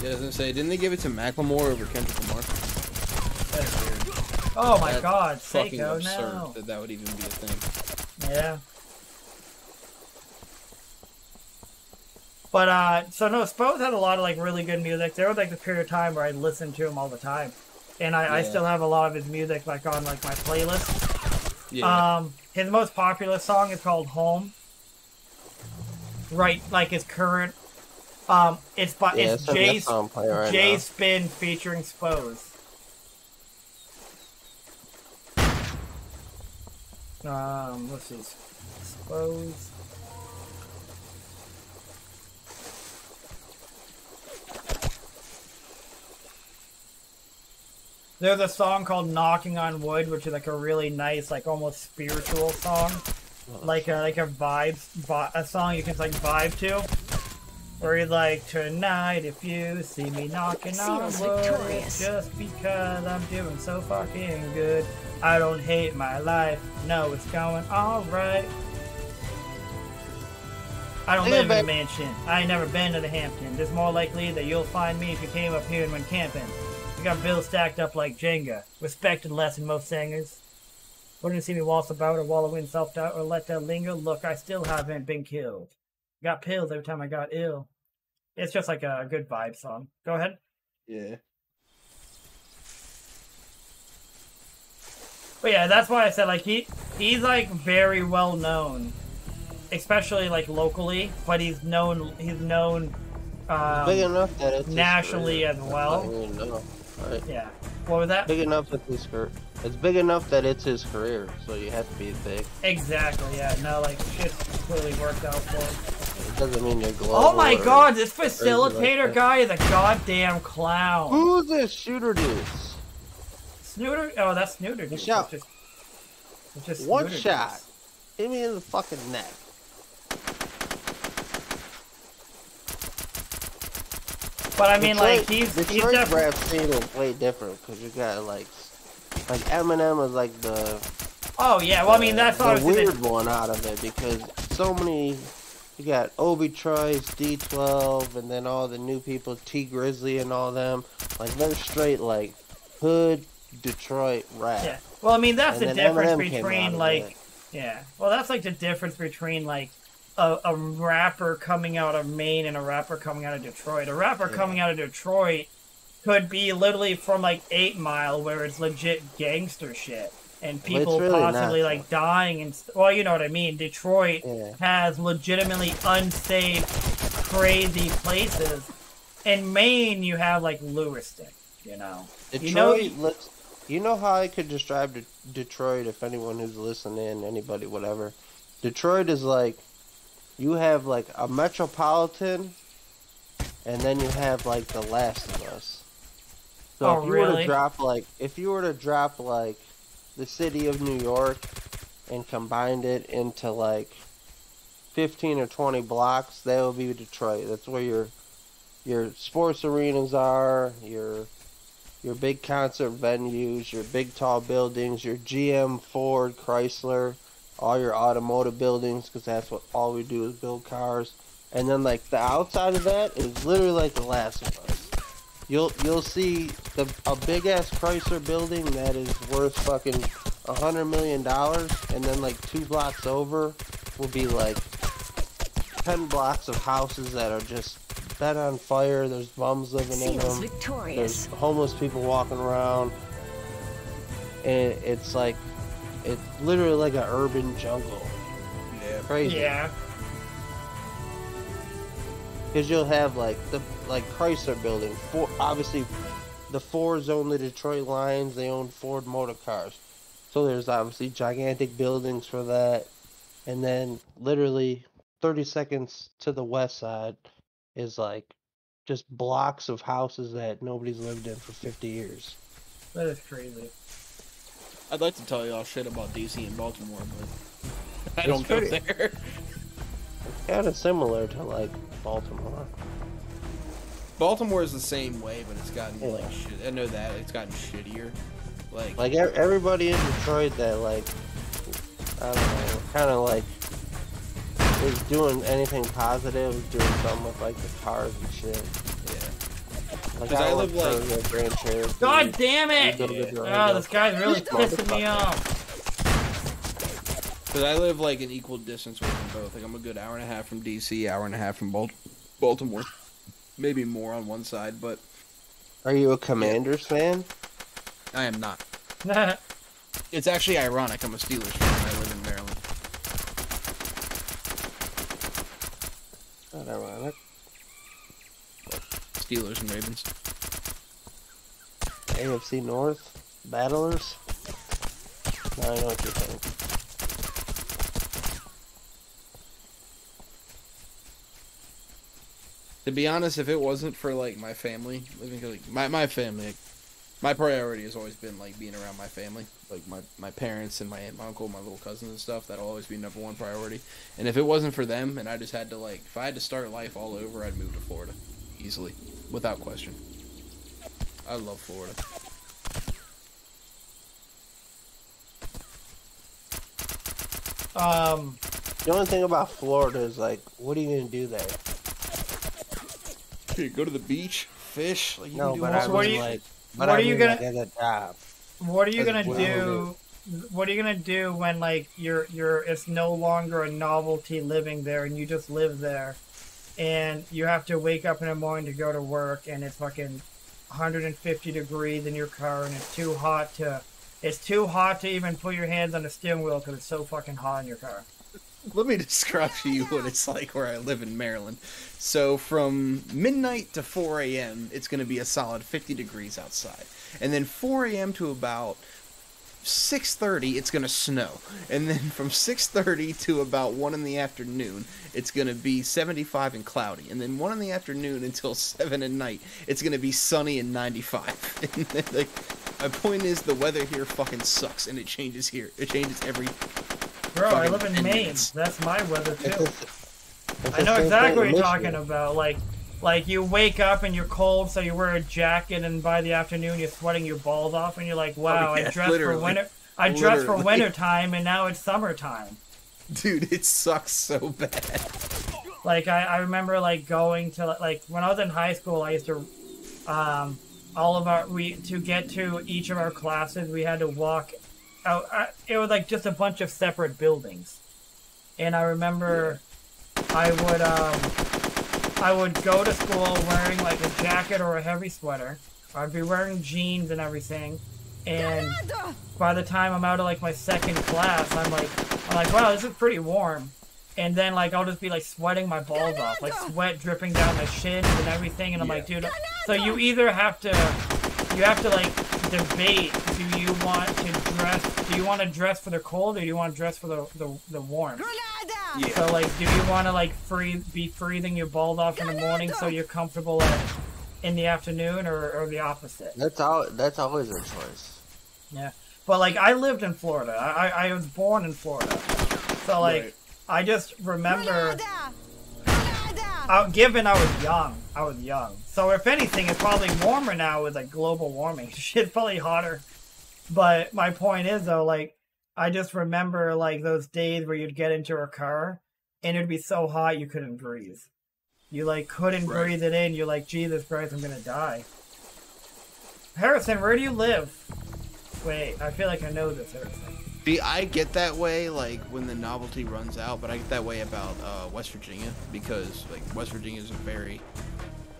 Yeah, I was gonna say, didn't they give it to Macklemore over Kendrick Lamar? That's weird. Oh my That's God, fucking Seiko, absurd no. that would even be a thing. Yeah. But, so no, Spose had a lot of, like, really good music. There was, like, the period of time where I listened to him all the time. And I still have a lot of his music, like, on, like, my playlist. Yeah. His most popular song is called Home. Right, like, his current... it's Jay Spin featuring Spose. Let's see. Spose... There's a song called Knocking on Wood, which is like a really nice, like almost spiritual song. Like a song you can like vibe to. Where he's like, tonight if you see me knocking on wood, it's just because I'm doing so fucking good. I don't hate my life, no, it's going alright. I don't live in a mansion, I ain't never been to the Hamptons. It's more likely that you'll find me if you came up here and went camping. We got bills stacked up like Jenga. Respected less than most singers. Wouldn't see me waltz about or wallow in self-doubt or let that linger. Look, I still haven't been killed. Got pills every time I got ill. It's just like a good vibe song. Go ahead. Yeah. But yeah, that's why I said like he's like very well known, especially like locally. But he's known big enough that it's nationally as well. Right? Yeah. What was that? Big enough that his career. It's big enough that it's his career, so you have to be big. Exactly. Yeah. No, like shit's clearly worked out for him. It doesn't mean you're global. Oh my God! This facilitator guy is a goddamn clown. Who's this shooter dude? Snooter? Oh, that's Snooter dude. Shot. It's just One Snooter shot. dudes. Hit me in the fucking neck. But I mean, like he's Detroit rap scene is way different because you got like Eminem is like the. Oh yeah, well I mean that's the weird one out of it because so many. You got Obi Trice, D12, and then all the new people, T Grizzly and all them. Like they're straight like hood Detroit rap. Yeah. Well, I mean that's and the difference Eminem between like yeah. Well, that's like the difference between like a rapper coming out of Maine and a rapper coming out of Detroit. A rapper coming out of Detroit could be literally from like 8 Mile, where it's legit gangster shit. And people really possibly like dying and well, you know what I mean. Detroit has legitimately unsafe, crazy places. In Maine, you have like Lewiston. You know, Detroit. You know how I could describe Detroit if anyone who's listening, anybody, whatever. Detroit is like you have like a metropolitan, and then you have like The Last of Us. So if you were to drop like the city of New York and combined it into like 15 or 20 blocks, that would be Detroit. That's where your sports arenas are, your big concert venues, your big tall buildings, your GM, Ford, Chrysler, all your automotive buildings, because that's what all we do is build cars. And then like the outside of that is literally like The Last of Us. You'll see a big ass Chrysler building that is worth fucking $100 million, and then like 2 blocks over will be like 10 blocks of houses that are just set on fire. There's bums living in them. There's homeless people walking around, and it's literally like an urban jungle. Yeah. Crazy. Yeah. Because you'll have like the Chrysler building. Obviously, the Fords own the Detroit Lions. They own Ford Motor Cars. So there's obviously gigantic buildings for that. And then literally 30 seconds to the west side is like just blocks of houses that nobody's lived in for 50 years. That is crazy. I'd like to tell y'all shit about DC and Baltimore, but I don't go there. It's kind of similar to like Baltimore. Baltimore is the same way, but it's gotten like shit. I know that it's gotten shittier. Like everybody in Detroit that like I don't know, kind of like is doing anything positive, is doing something with like the cars and shit. Yeah. Like I live like the Grand Cherokee. God damn it! Oh, this guy's really pissing me off. Because I live like an equal distance with them both. Like I'm a good hour and a half from DC, hour and a half from Baltimore. Maybe more on one side, but... Are you a Commanders fan? I am not. It's actually ironic. I'm a Steelers fan. I live in Maryland. Not ironic. Steelers and Ravens. AFC North? Battlers? Now I know what you're saying. To be honest, if it wasn't for like my family, living like my family, like, my priority has always been like being around my family, like my parents and my aunt, my uncle, my little cousins and stuff. That'll always be number one priority. And if it wasn't for them, and I just had to like, if I had to start life all over, I'd move to Florida, easily, without question. I love Florida. The only thing about Florida is like, what are you gonna do there? Here, go to the beach, fish. Like, you No, can do but all I sorts What mean are you- like, what but are I you mean, gonna- like, as a job. What are you gonna Well, do? What are you gonna do when like you're it's no longer a novelty living there and you just live there, and you have to wake up in the morning to go to work and it's fucking 150 degrees in your car and it's too hot to even put your hands on the steering wheel because it's so fucking hot in your car. Let me describe to you what it's like where I live in Maryland. So from midnight to 4 a.m., it's going to be a solid 50 degrees outside. And then 4 a.m. to about 6:30, it's going to snow. And then from 6:30 to about 1 in the afternoon, it's going to be 75 and cloudy. And then 1 in the afternoon until 7 at night, it's going to be sunny and 95. And then, like, my point is the weather here fucking sucks, and it changes here. It changes every... Bro, I live in 10 Maine. minutes. That's my weather too. It's I know the same exactly thing what in you're talking Michigan. about. Like you wake up and you're cold, so you wear a jacket, and by the afternoon you're sweating your balls off, and you're like, "Wow, yeah, I dressed for literally. winter. I dressed for Literally. winter time, and now it's summertime." Dude, it sucks so bad. Like I remember like going to like when I was in high school, I used to to get to each of our classes, we had to walk out. It was like just a bunch of separate buildings, and I remember I would go to school wearing like a jacket or a heavy sweater. I'd be wearing jeans and everything, and by the time I'm out of like my second class, I'm like, wow, this is pretty warm. And then like I'll just be like sweating my balls off, like sweat dripping down my shins and everything, and I'm like, dude. So you either have to like debate: do you want to dress for the cold, or do you want to dress for the warmth? Yeah. So like, do you want to like be freezing your balls off in the morning so you're comfortable in the afternoon, or the opposite? That's always a choice. Yeah, but like I lived in Florida. I was born in Florida, so like. Right. I just remember, given I was young. So if anything, it's probably warmer now with like global warming. Shit's probably hotter. But my point is though, like, I just remember like those days where you'd get into a car and it'd be so hot you couldn't breathe. You like couldn't breathe it in. You're like, Jesus Christ, I'm gonna die. Harrison, where do you live? Wait, I feel like I know this, Harrison. See, I get that way, like, when the novelty runs out, but I get that way about West Virginia, because, like, West Virginia is a very,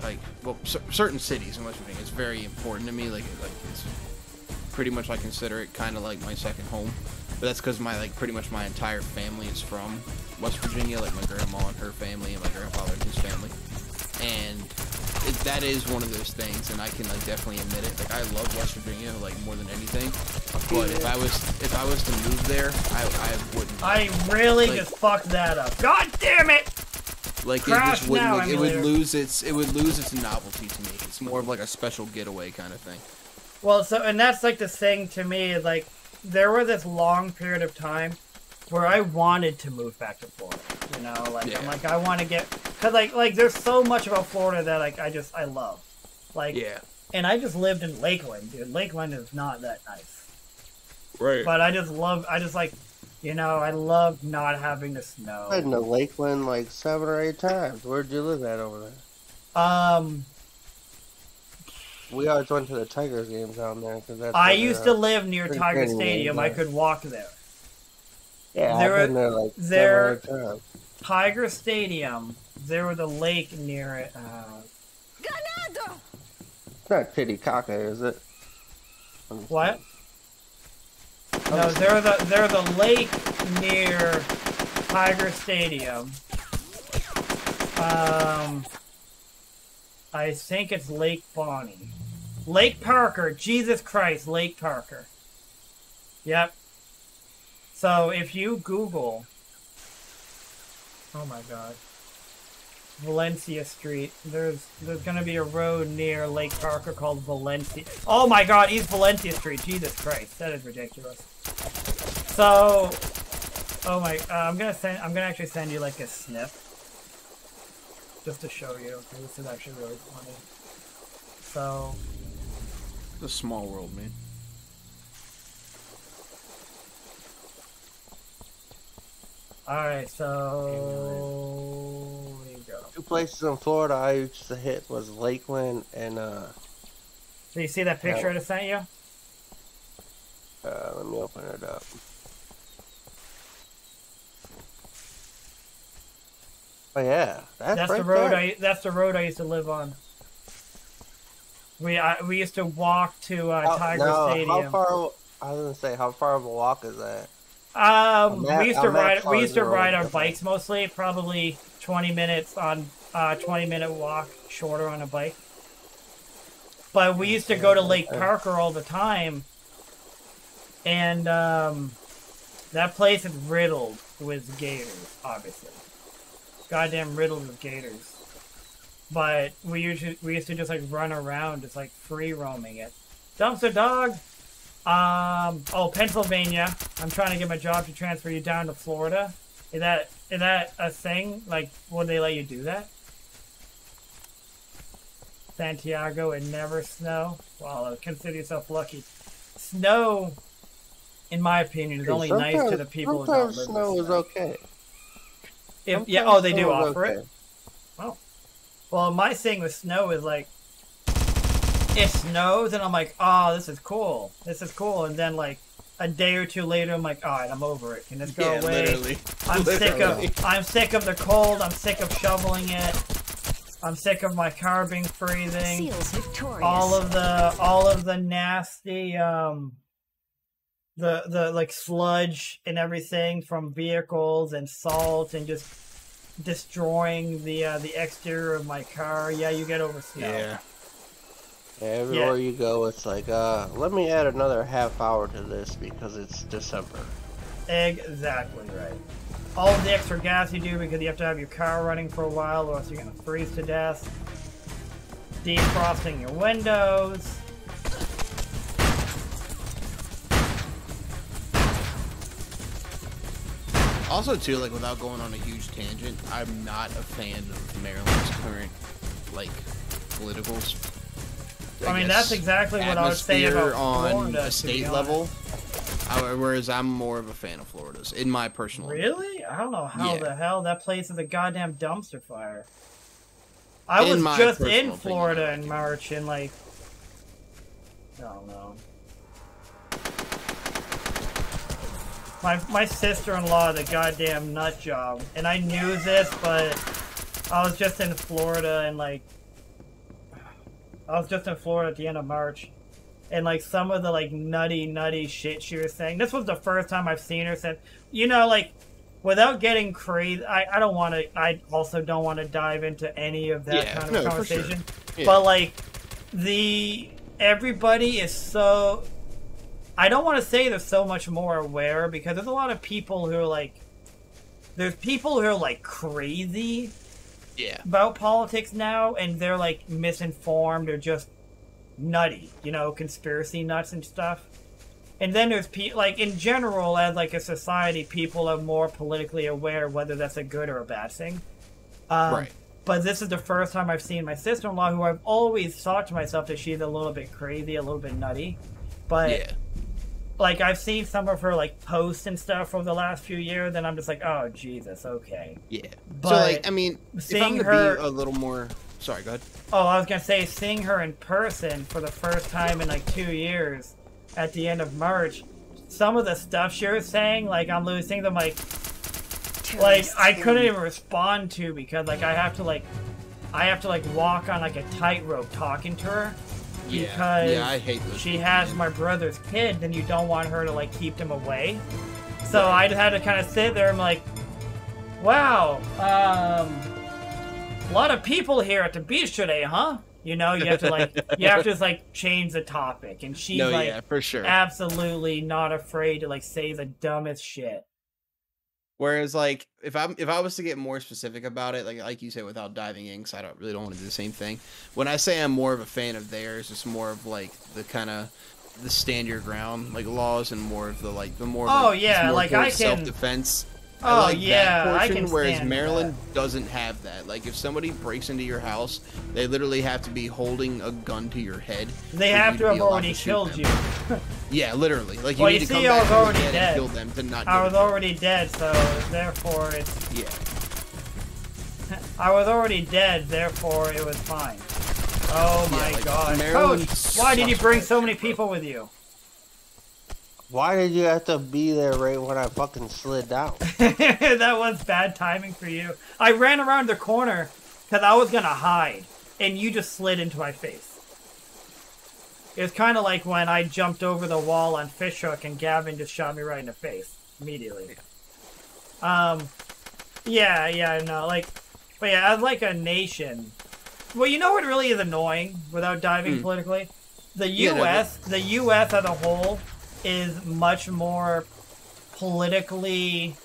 like, well, certain cities in West Virginia is very important to me, like it's pretty much, I consider it kind of like my second home, but that's because pretty much my entire family is from West Virginia, like my grandma and her family, and my grandfather and his family, and that is one of those things, and I can like definitely admit it. Like I love West Virginia like more than anything, but if I was to move there, I wouldn't. I really just fucked that up. God damn it! Like Crash it just wouldn't. now, Like, it would emulator. lose its novelty to me. It's more of like a special getaway kind of thing. Well, and that's like the thing to me. Like there was this long period of time where I wanted to move back to Florida. You know, like I'm like I want to get because like there's so much about Florida that like I love. Like and I just lived in Lakeland, dude. Lakeland is not that nice. Right. But I You know, I love not having the snow. I've been to Lakeland like 7 or 8 times. Where'd you live at over there? We always went to the Tigers games down there because that's. I used to live near Tiger Stadium. I could walk there. Yeah, I've been there like 7 or 8 times. Tiger Stadium. There was a lake near it. It's not Titicaca, is it? What? No, there's a lake near Tiger Stadium. I think it's Lake Bonnie. Lake Parker. Jesus Christ, Lake Parker. Yep. So if you Google, oh my God, Valencia Street, there's gonna be a road near Lake Parker called Valencia. Oh my God, East Valencia Street. Jesus Christ, that is ridiculous. So, oh my, I'm gonna actually send you like a snip, just to show you. Okay, this is actually really funny. So, it's a small world, man. Alright, so there you go. 2 places in Florida I used to hit was Lakeland and So you see that picture I just sent you? let me open it up. Oh yeah, that's the road that's the road I used to live on. We used to walk to Tiger Stadium. How far? I was gonna say, how far of a walk is that? We used to ride our bikes mostly, probably 20 minutes on 20-minute walk, shorter on a bike. But we used to go to Lake Parker all the time, and that place is riddled with gators, obviously. Goddamn riddled with gators. But we used to just like run around, just like free roaming it. Dumpster dog. Oh, Pennsylvania. I'm trying to get my job to transfer you down to Florida. Is that a thing? Like, would they let you do that? Santiago, it never snow. Well, consider yourself lucky. Snow, in my opinion, is only nice to the people who don't live with snow. Snow is okay. Yeah. Oh, they do offer it. Oh. Well, my thing with snow is like, it snows, and I'm like, oh, this is cool. This is cool. And then, like, a day or two later, I'm like, all right, I'm over it. Can this go away? Literally. I'm sick of the cold. I'm sick of shoveling it. I'm sick of my car being freezing. Seals victorious. All of the nasty, the like sludge and everything from vehicles and salt and just destroying the exterior of my car. Yeah, you get over snow. Yeah. Everywhere you go, it's like, let me add another half hour to this because it's December. Exactly right. All of the extra gas you do because you have to have your car running for a while or else you're going to freeze to death. Defrosting your windows. Also, too, like, without going on a huge tangent, I'm not a fan of Maryland's current, like, political. I mean, that's exactly what I would say about Florida, on a state level. Whereas I'm more of a fan of Florida's, in my personal opinion. Really? I don't know how the hell that place is a goddamn dumpster fire. I was just in Florida in March and like, I don't know. My sister-in-law, the goddamn nut job, and I knew this, but I was just in Florida and like, I was just in Florida at the end of March. And, like, some of the, like, nutty shit she was saying. This was the first time I've seen her since... You know, like, without getting crazy... I don't want to... I also don't want to dive into any of that kind of conversation. For sure. Yeah. But, like, everybody is so... I don't want to say they're so much more aware, because there's a lot of people who are, like... There's people who are, like, crazy... about politics now, and they're, like, misinformed or just... nutty, you know, conspiracy nuts and stuff. And then there's people, like, in general, as, like, a society, people are more politically aware whether that's a good or a bad thing. Right. But this is the first time I've seen my sister-in-law, who I've always thought to myself that she's a little bit crazy, a little bit nutty. But, like I've seen some of her like posts and stuff over the last few years, and I'm just like, oh Jesus, okay. Yeah. But so like, I mean, if I'm gonna her, be a little more, sorry, go ahead. Oh, I was gonna say, seeing her in person for the first time in like 2 years, at the end of March, some of the stuff she was saying, like I'm losing them, like I couldn't even respond to because like I have to like walk on like a tightrope talking to her. Because I hate those she people, has man. my brother's kid, and you don't want her to like keep them away. So I just had to kind of sit there and like, wow, a lot of people here at the beach today, huh? You know, you have to like, just like change the topic, and she's for sure. absolutely not afraid to like say the dumbest shit. Whereas, like, if I was to get more specific about it, like you said, without diving in, because I don't want to do the same thing. When I say I'm more of a fan of theirs, it's more of like the kind of the stand your ground like laws, and more of the like the more. Oh the, yeah, more like I can self-defense. Oh like yeah, that portion, I can. Whereas Maryland doesn't have that. Like if somebody breaks into your house, they literally have to be holding a gun to your head. They have to have already killed you. Yeah, literally. Like you well, need you to see, come I back was from already the dead dead. and kill them to not. I was already dead, so therefore it's. Yeah. I was already dead, therefore it was fine. Oh my god, Coach! Why did you bring so many people with you? Why did you have to be there right when I fucking slid down? That was bad timing for you. I ran around the corner because I was gonna hide, and you just slid into my face. It was kind of like when I jumped over the wall on Fishhook and Gavin just shot me right in the face immediately. Yeah, no, like, but yeah, as like a nation. Well, you know what really is annoying without diving politically? The U.S. The U.S. as a whole is much more politically,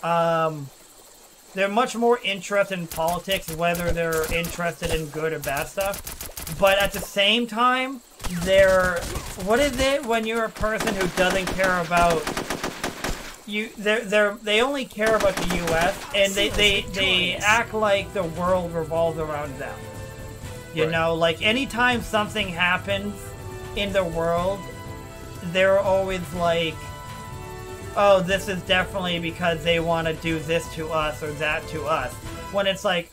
they're much more interested in politics, whether they're interested in good or bad stuff. But at the same time, what is it when you're a person who doesn't care about you? They only care about the U.S. and they act like the world revolves around them. You know, like anytime something happens in the world, they're always like, oh, this is definitely because they want to do this to us or that to us. When it's like,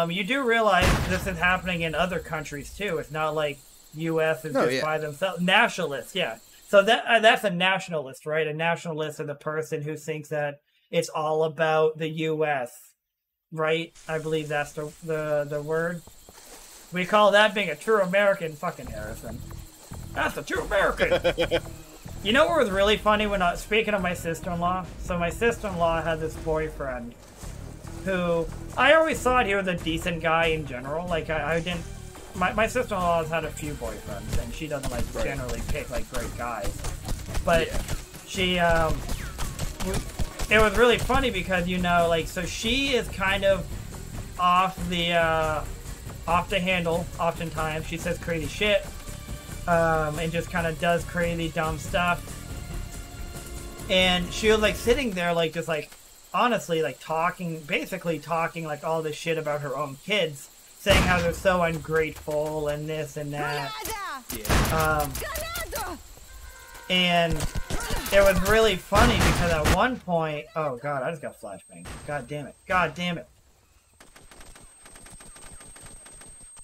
you do realize this is happening in other countries too. It's not like U.S. is just by themselves. Nationalists, yeah. So that's a nationalist, right? A nationalist is a person who thinks that it's all about the U.S., right? I believe that's the word. We call that being a true American. Fucking Harrison. That's a true American. You know what was really funny when speaking of my sister-in-law? So my sister-in-law had this boyfriend who I always thought he was a decent guy in general. Like I didn't. My sister-in-law has had a few boyfriends, and she doesn't like generally pick like great guys. But she it was really funny because like so she is kind of off the handle. Oftentimes she says crazy shit. And just kind of does crazy dumb stuff. And she was like sitting there like just like honestly like basically talking like all this shit about her own kids, saying how they're so ungrateful and this and that. And it was really funny because at one point, oh god, I just got flashbang. God damn it.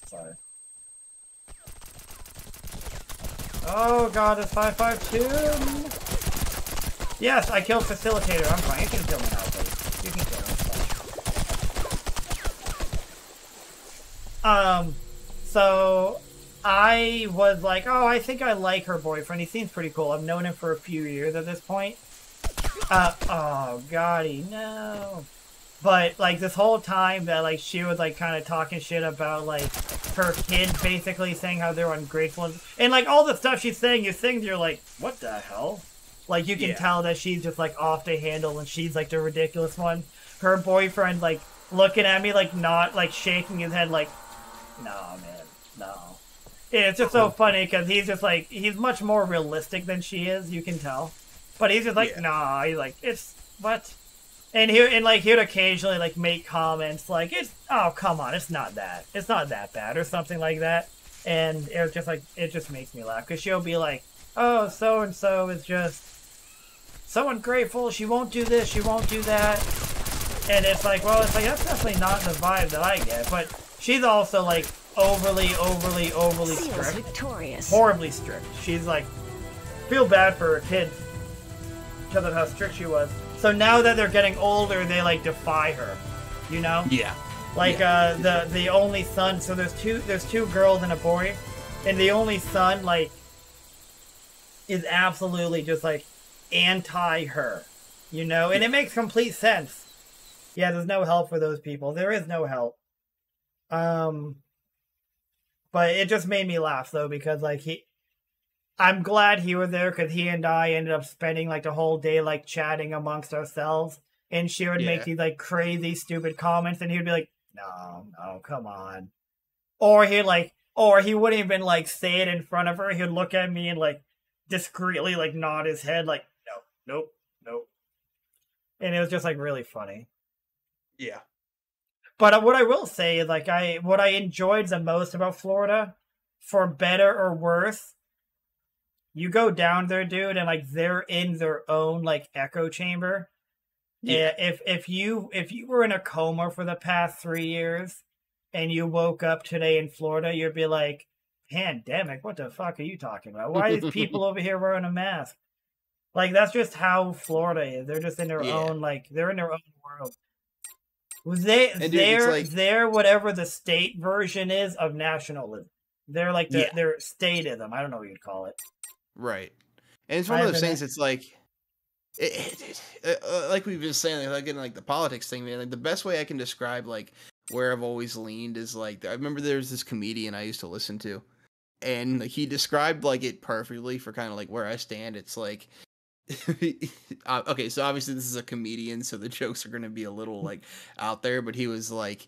Sorry. Oh god, it's 552! Yes, I killed Facilitator. I'm fine. You can kill me now, please. You can kill me. So I was like, oh, I think I like her boyfriend. He seems pretty cool. I've known him for a few years at this point. Oh god, no. But like this whole time that like she was like kind of talking shit about like her kids, basically saying how they're ungrateful and like all the stuff she's saying, you're like, what the hell? Like you can tell that she's just like off the handle and she's like the ridiculous one. Her boyfriend like looking at me like not like shaking his head like, nah man, no. Yeah, it's just so funny because he's just like he's much more realistic than she is, you can tell. But he's just like, nah, he's like, it's what? And he'd occasionally like make comments like, oh come on, it's not that bad or something like that. And it was just like, it just makes me laugh because she'll be like, oh, so and so is just so ungrateful. She won't do this. She won't do that. And it's like, well, it's like that's definitely not the vibe that I get. But she's also like overly strict, victorious. horribly strict. She's like, feel bad for her kids because of how strict she was. So now that they're getting older, they like defy her, you know? Yeah. Like the only son. So there's two girls and a boy, and the only son like is absolutely just like anti her, you know? And it makes complete sense. Yeah, there's no help for those people. There is no help. But it just made me laugh though, because like I'm glad he was there, because he and I ended up spending like the whole day like chatting amongst ourselves, and she would make these like crazy stupid comments, and he would be like, no, come on. Or he wouldn't even like say it in front of her. He'd look at me and like discreetly like nod his head like, no, nope. And it was just like really funny. Yeah. But what I will say is like what I enjoyed the most about Florida, for better or worse, you go down there, dude, and like they're in their own like echo chamber. Yeah. If you were in a coma for the past 3 years and you woke up today in Florida, you'd be like, pandemic, what the fuck are you talking about? Why are these people over here wearing a mask? Like, that's just how Florida is. They're just in their own, like, they're in their own world. They're whatever the state version is of nationalism. They're like their statism. I don't know what you'd call it. Right. And it's one of those things. It's like, like we've been saying, like getting like the politics thing, man. Like the best way I can describe like where I've always leaned is like, I remember there's this comedian I used to listen to, and he described like it perfectly for kind of like where I stand. It's like, okay, so obviously this is a comedian, so the jokes are going to be a little like out there, but he was like,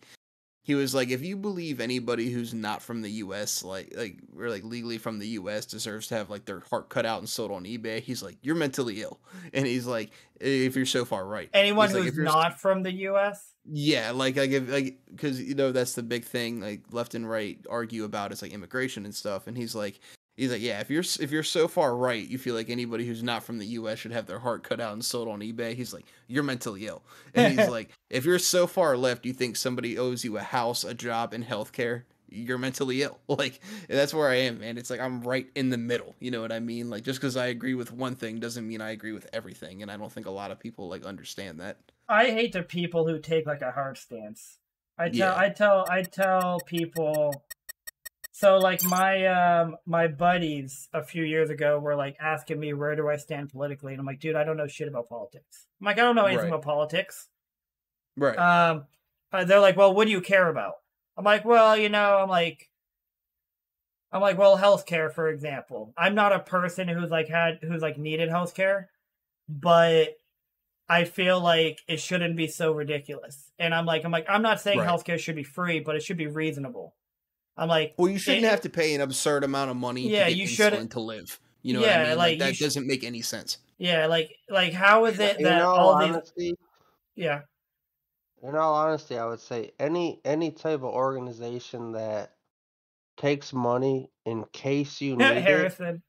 if you believe anybody who's not from the U.S., like we're like legally from the U.S. deserves to have like their heart cut out and sold on eBay, he's like, you're mentally ill. And he's like, if you're so far right, anyone who's not from the U.S. Yeah, because you know that's the big thing like left and right argue about, is like immigration and stuff, and he's like, yeah, if you're so far right, you feel like anybody who's not from the U.S. should have their heart cut out and sold on eBay. He's like, you're mentally ill. And he's like, if you're so far left, you think somebody owes you a house, a job, and healthcare, you're mentally ill. Like, that's where I am, man. It's like I'm right in the middle. You know what I mean? Like, just because I agree with one thing doesn't mean I agree with everything, and I don't think a lot of people like understand that. I hate the people who take like a hard stance. I tell people. So like my buddies a few years ago were like asking me, where do I stand politically? And I'm like, dude, I don't know shit about politics. I'm like, I don't know anything about politics. Right. They're like, well, what do you care about? I'm like, well, you know, I'm like, well, healthcare, for example. I'm not a person who's needed healthcare, but I feel like it shouldn't be so ridiculous. And I'm not saying healthcare should be free, but it should be reasonable. I'm like, well, you shouldn't have to pay an absurd amount of money to get insulin to live. You know what I mean? Like that doesn't make any sense. Yeah, like how is it that Yeah. In all honesty, I would say any type of organization that takes money in case you need Harrison.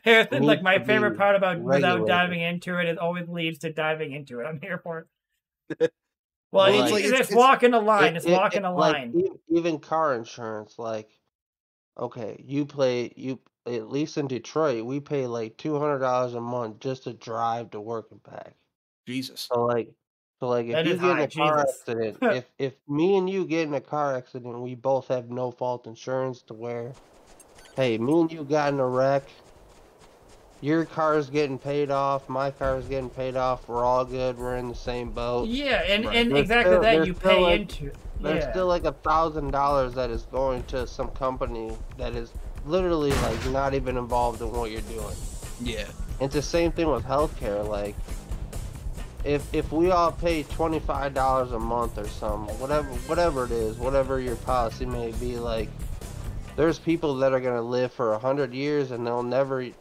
Harrison, like my favorite part about without diving into it, it always leads to diving into it. I'm here for it. Well, it's walking a line. It's walking a line. Like, even car insurance, like, okay, at least in Detroit, we pay like $200 a month just to drive to work and back. Jesus. So like if you get in a car accident, if me and you get in a car accident, we both have no fault insurance to where, hey, me and you got in a wreck. Your car's getting paid off. My car's getting paid off. We're all good. We're in the same boat. Yeah, and exactly that you pay into. There's still like $1,000 that is going to some company that is literally like not even involved in what you're doing. Yeah. It's the same thing with healthcare. Like, if we all pay $25 a month or something, whatever it is, whatever your policy may be, like, there's people that are gonna live for 100 years and they'll never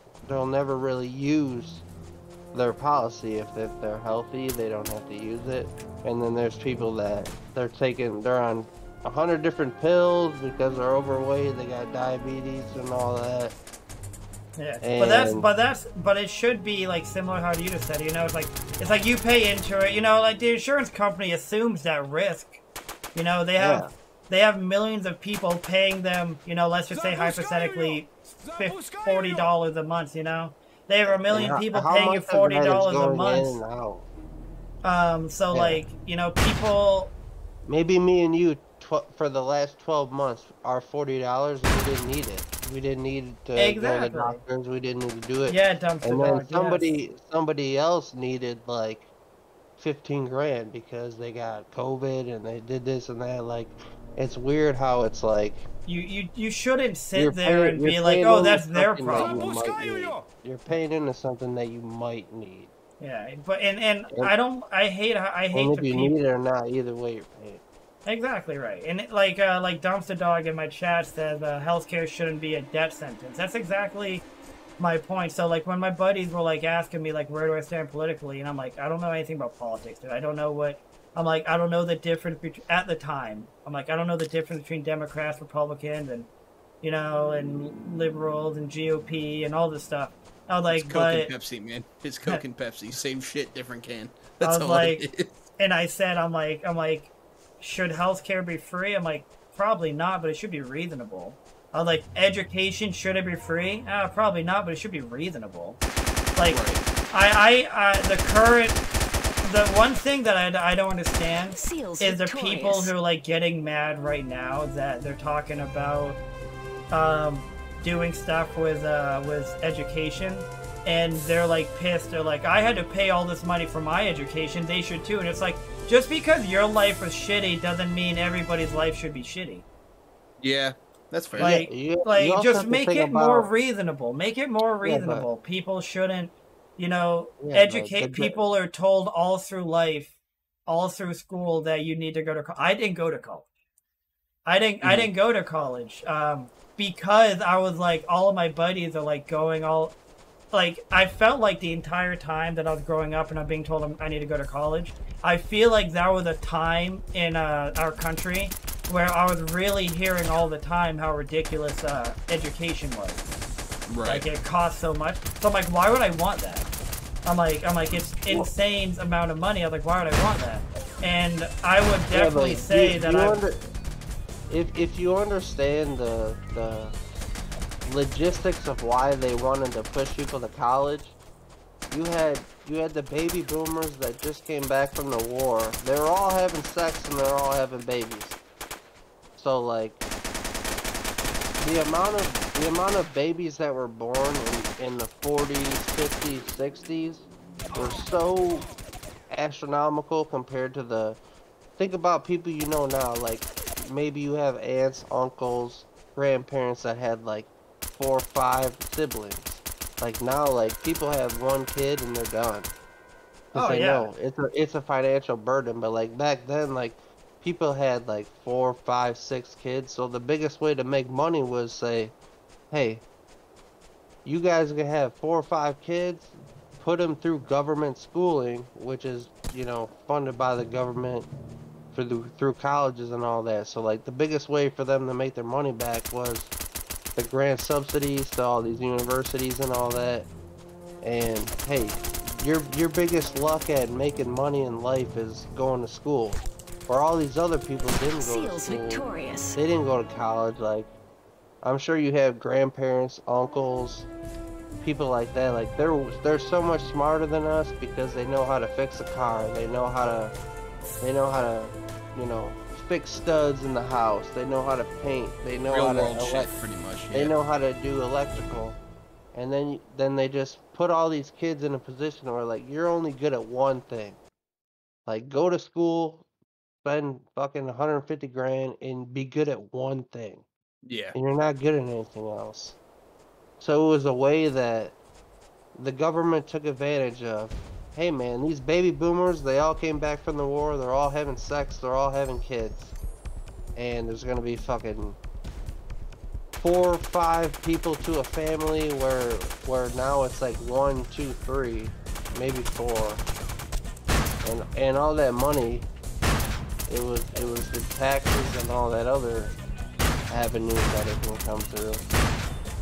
really use their policy. If they're healthy, they don't have to use it. And then there's people that they're on 100 different pills because they're overweight, they got diabetes and all that. Yeah, And but it should be like similar how you just said. You know, it's like you pay into it. You know, like the insurance company assumes that risk. You know, they have millions of people paying them. You know, let's just say hypothetically, $40 a month. You know, they have a million people paying you $40 a month. So Yeah. like, you know, people. Maybe me and you for the last 12 months are $40 and we didn't need it. We didn't need to go to the doctors. We didn't need to do it. Yeah, dumpster And then dog, somebody else needed like 15 grand because they got COVID and they did this and that. Like, it's weird how it's like you shouldn't sit there and be like, oh, that's their problem. You're paying into something that you might need. Yeah, but and I hate And if the you people. need it or not, either way you're paying. Exactly right. And like Dumpster Dog in my chat says, healthcare shouldn't be a death sentence. That's exactly my point. So like when my buddies were like asking me like where do I stand politically, and I'm like, I don't know anything about politics, dude. I don't know the difference between at the time. I'm like, I don't know the difference between Democrats, Republicans, and you know, and liberals and GOP and all this stuff. I was like, it's Coke and Pepsi, man. It's Coke and Pepsi, same shit, different can. That's all it is. And I said, I'm like, should healthcare be free? I'm like, probably not, but it should be reasonable. I was like, education, should it be free? Probably not, but it should be reasonable. Like, right. The one thing that I don't understand is the people who are like getting mad right now that they're talking about doing stuff with education, and they're like pissed. They're like, I had to pay all this money for my education, they should too. And it's like, just because your life was shitty doesn't mean everybody's life should be shitty. Yeah, that's fair. Like, just make it more reasonable. Make it more reasonable. People shouldn't, you know, educate. People are told all through life, all through school that you need to go to college. I didn't go to college. I didn't go to college because I was like, all of my buddies are like going all. Like, I felt like the entire time that I was growing up and I'm being told I need to go to college, I feel like that was a time in our country where I was really hearing all the time how ridiculous education was. Right. Like, it costs so much. So I'm like, why would I want that? I'm like, it's insane amount of money. I'm like, why would I want that? And I would definitely say that if you understand the logistics of why they wanted to push people to college, you had the baby boomers that just came back from the war. They were all having sex and they're all having babies. So like the amount of babies that were born in the 40s, 50s, 60s were so astronomical compared to the. Think about people you know now. Like maybe you have aunts, uncles, grandparents that had like 4 or 5 siblings. Like now, like people have one kid and they're done. No, it's a financial burden. But like back then, like people had like 4, 5, 6 kids. So the biggest way to make money was say, hey, you guys are gonna have 4 or 5 kids, put them through government schooling, which is, you know, funded by the government through colleges and all that. So like the biggest way for them to make their money back was the grant subsidies to all these universities and all that. And hey, your biggest luck at making money in life is going to school. Where all these other people didn't go to school. Victorious. They didn't go to college. Like, I'm sure you have grandparents, uncles, people like that. Like they're so much smarter than us because they know how to fix a car. They know how to, you know, fix studs in the house. They know how to paint. They know how to shit, pretty much. Yeah. They know how to do electrical. And then they just put all these kids in a position where like you're only good at one thing. Like go to school, spend fucking 150 grand and be good at one thing. Yeah. And you're not good at anything else. So it was a way that the government took advantage of. Hey man, these baby boomers, they all came back from the war, they're all having sex, they're all having kids. And there's gonna be fucking 4 or 5 people to a family where now it's like 1, 2, 3, maybe 4. And all that money, it was the taxes and all that other avenues that it can come through.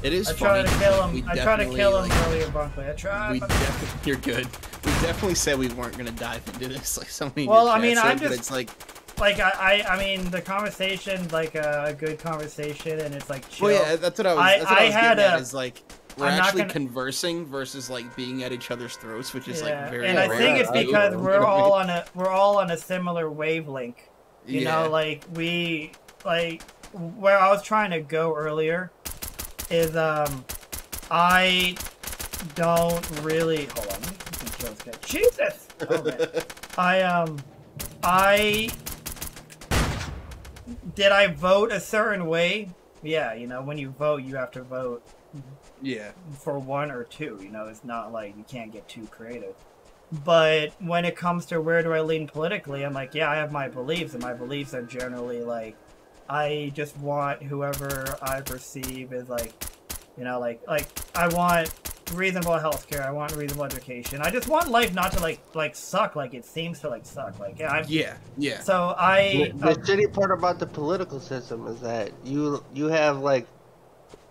It is I funny. tried to kill like, him. I tried to kill him earlier, Bunkley. I tried. You're good. We definitely said we weren't gonna dive into this like so many. Well, I mean, I'm said, just it's like I mean, the conversation's like a good conversation, and it's like chill. well, yeah, that's what I was. That's what I was getting at. Is like we're actually conversing versus like being at each other's throats, which is like very. And I rare think it's to do. because we're all on a similar wavelength. You know, like where I was trying to go earlier is I don't really hold on. Let me Jesus. Oh, man. I vote a certain way? Yeah, you know, when you vote, you have to vote. Yeah. For one or two, you know, it's not like you can't get too creative. But when it comes to where do I lean politically, I'm like, yeah, I have my beliefs, and my beliefs are generally like, I just want whoever I perceive is like, you know, like I want reasonable healthcare, I want reasonable education. I just want life not to like suck like it seems to like suck. Like yeah. So the shitty part about the political system is that you have like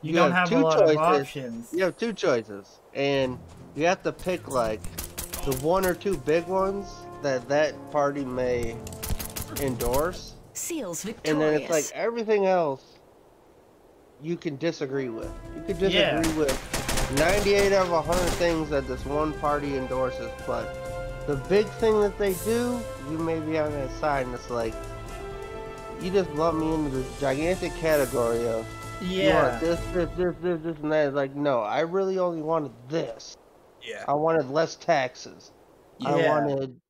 you don't have a lot of options. You have two choices, and you have to pick like the one or two big ones that party may endorse. Seals victorious. And then it's like everything else you can disagree with. You can disagree with 98 out of 100 things that this one party endorses, but the big thing that they do, you may be on that side, and it's like, you just lump me into this gigantic category of, you want this, and that. It's like, no, I really only wanted this. Yeah. I wanted less taxes. Yeah. I wanted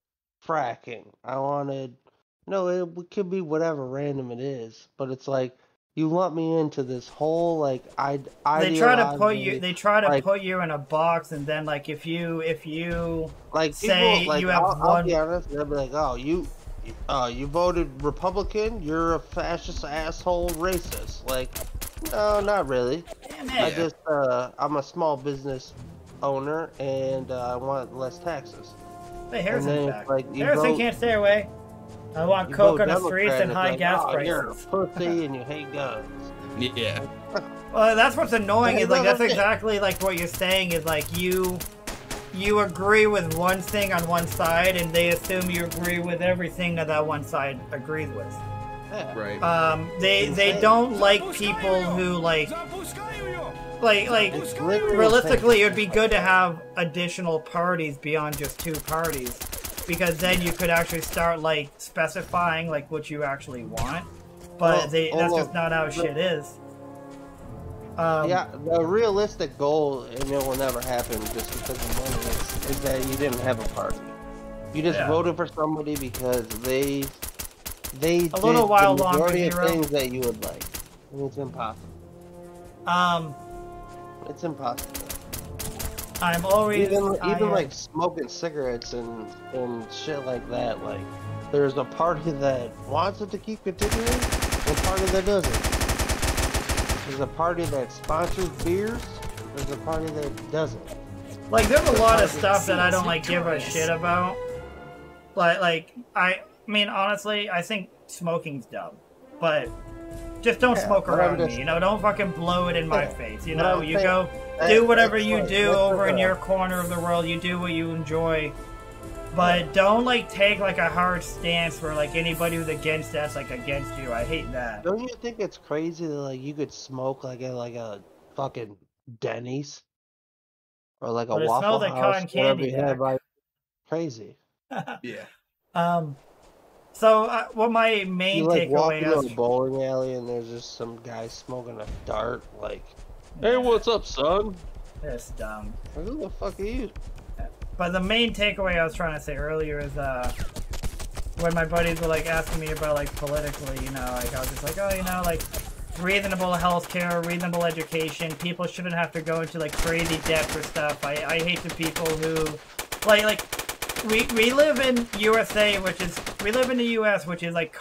fracking. I wanted... No, it could be whatever random it is, but it's like you lump me into this whole like they try to put you. They try to put you in a box, and then like if you like say people, like, you have I'll be honest, they'll be like, oh you voted Republican, you're a fascist asshole racist. Like, no, not really. I just I'm a small business owner and I want less taxes. Hey, Harrison's back. Like, Harrison can't stay away. I want coke on the streets and high gas prices. You're a pussy and you hate guns. Yeah. Well, that's what's annoying is like that's exactly like what you're saying is like you agree with one thing on one side and they assume you agree with everything that one side agrees with. Yeah. Right. They don't like people who like realistically it would be good to have additional parties beyond just two parties. Because then you could actually start like specifying like what you actually want, but that's just not how shit is. Yeah, the realistic goal, and it will never happen just because of money, is that you didn't have a party. You just voted for somebody because they did the majority of things that you would like. And it's impossible. It's impossible. I'm always even like smoking cigarettes and shit like that. Like, there's a party that wants it to keep continuing, and a party that doesn't. There's a party that sponsors beers. There's a party that doesn't. Like, there's a lot of stuff that I don't like give a shit about. Like I mean, honestly, I think smoking's dumb, but just don't smoke around me. You know, don't fucking blow it in my face. You know, you go. Do whatever you do over in your corner of the world. You do what you enjoy. But don't, like, take, like, a hard stance where, like, anybody who's against that's, like, against you. I hate that. Don't you think it's crazy that, like, you could smoke, like, at, like, a fucking Denny's? Or, like, a Waffle House? Cotton candy. Like, crazy. Yeah. So, what my main takeaway is... You, like, walk into a bowling alley and there's just some guy smoking a dart, like... Hey, what's up, son? That's dumb. Who the fuck are you? But the main takeaway I was trying to say earlier is, when my buddies were, like, asking me about, like, politically, you know, like, I was just like, oh, you know, like, reasonable healthcare, reasonable education, people shouldn't have to go into, like, crazy debt for stuff. I hate the people who, like, we live in USA, we live in the US, which is, like,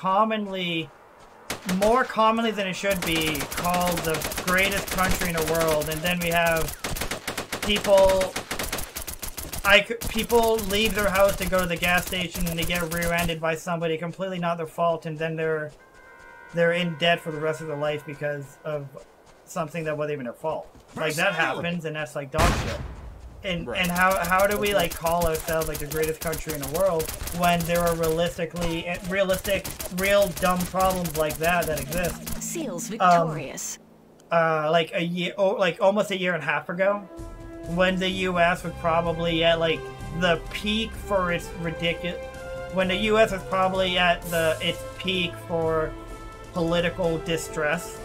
more commonly than it should be, called the greatest country in the world, and then we have people leave their house to go to the gas station and they get rear-ended by somebody completely not their fault, and then they're in debt for the rest of their life because of something that wasn't even their fault. Like, that happens, and that's, like, dog shit. And how do we, like, call ourselves, like, the greatest country in the world when there are real dumb problems like that exist? Seals victorious. Like, almost a year and a half ago, when the U.S. was probably at, like, the peak for its ridiculous... When the U.S. was probably at its peak for political distress,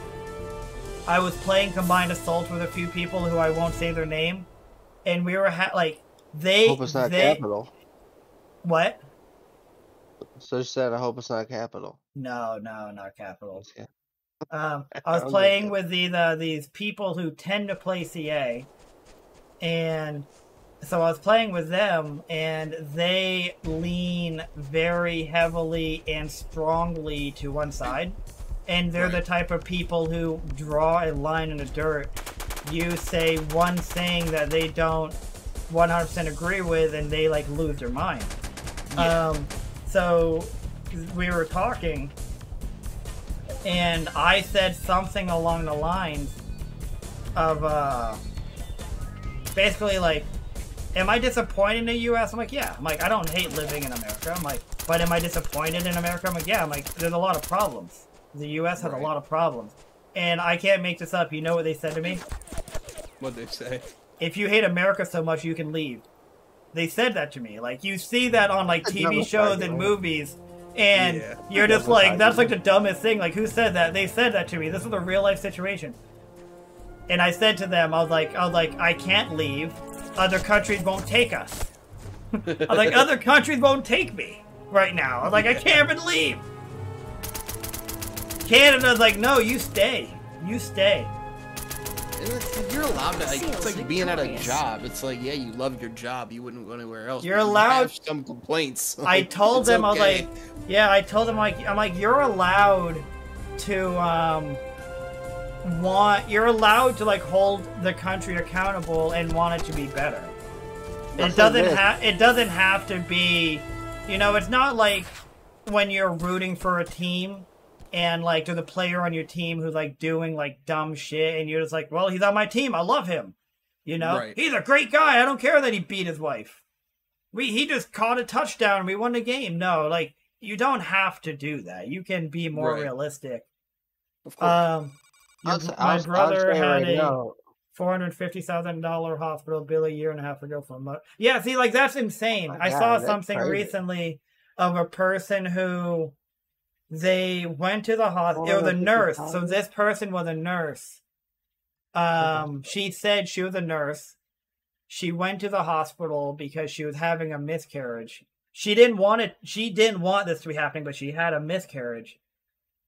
I was playing Combined Assault with a few people who I won't say their name, and we were they. Hope it's not capital. What? So you said, I hope it's not capital. No, not capital. Yeah. I was playing with these people who tend to play CA, and so I was playing with them, and they lean very heavily and strongly to one side. And they're the type of people who draw a line in the dirt. You say one thing that they don't 100% agree with, and they, like, lose their mind. Yeah. So we were talking, and I said something along the lines of, basically, like, am I disappointed in the U.S.? I'm like, yeah. I'm like, I don't hate living in America. I'm like, but am I disappointed in America? I'm like, yeah. I'm like, there's a lot of problems. The U.S. has a lot of problems. And I can't make this up. You know what they said to me? What'd they say? If you hate America so much, you can leave. They said that to me. Like, you see that on, like, TV shows and movies, and you're just like, that's, like, the dumbest thing. Like, who said that? They said that to me. This was a real-life situation. And I said to them, I was like, I can't leave. Other countries won't take us. I was like, other countries won't take me right now. I was like, I can't even leave. Canada's like, no, you stay. You stay. You're allowed to, like, it's like being at a job. It's like, yeah, you love your job. You wouldn't go anywhere else. You're allowed. You have some complaints. I told them, I was like, yeah, I told them, I'm like, you're allowed to, you're allowed to, like, hold the country accountable and want it to be better. It doesn't have to be, you know, it's not like when you're rooting for a team and, like, there's a player on your team who's, like, doing, like, dumb shit, and you're just like, well, he's on my team, I love him. You know? Right. He's a great guy, I don't care that he beat his wife. He just caught a touchdown and we won the game. No, like, you don't have to do that. You can be more realistic. Of course. My brother had a $450,000 hospital bill a year and a half ago for a month. Yeah, see, like, that's insane. I saw something recently of a person who they went to the hospital. It was a nurse. So this person was a nurse. She said she was a nurse. She went to the hospital because she was having a miscarriage. She didn't want this to be happening, but she had a miscarriage.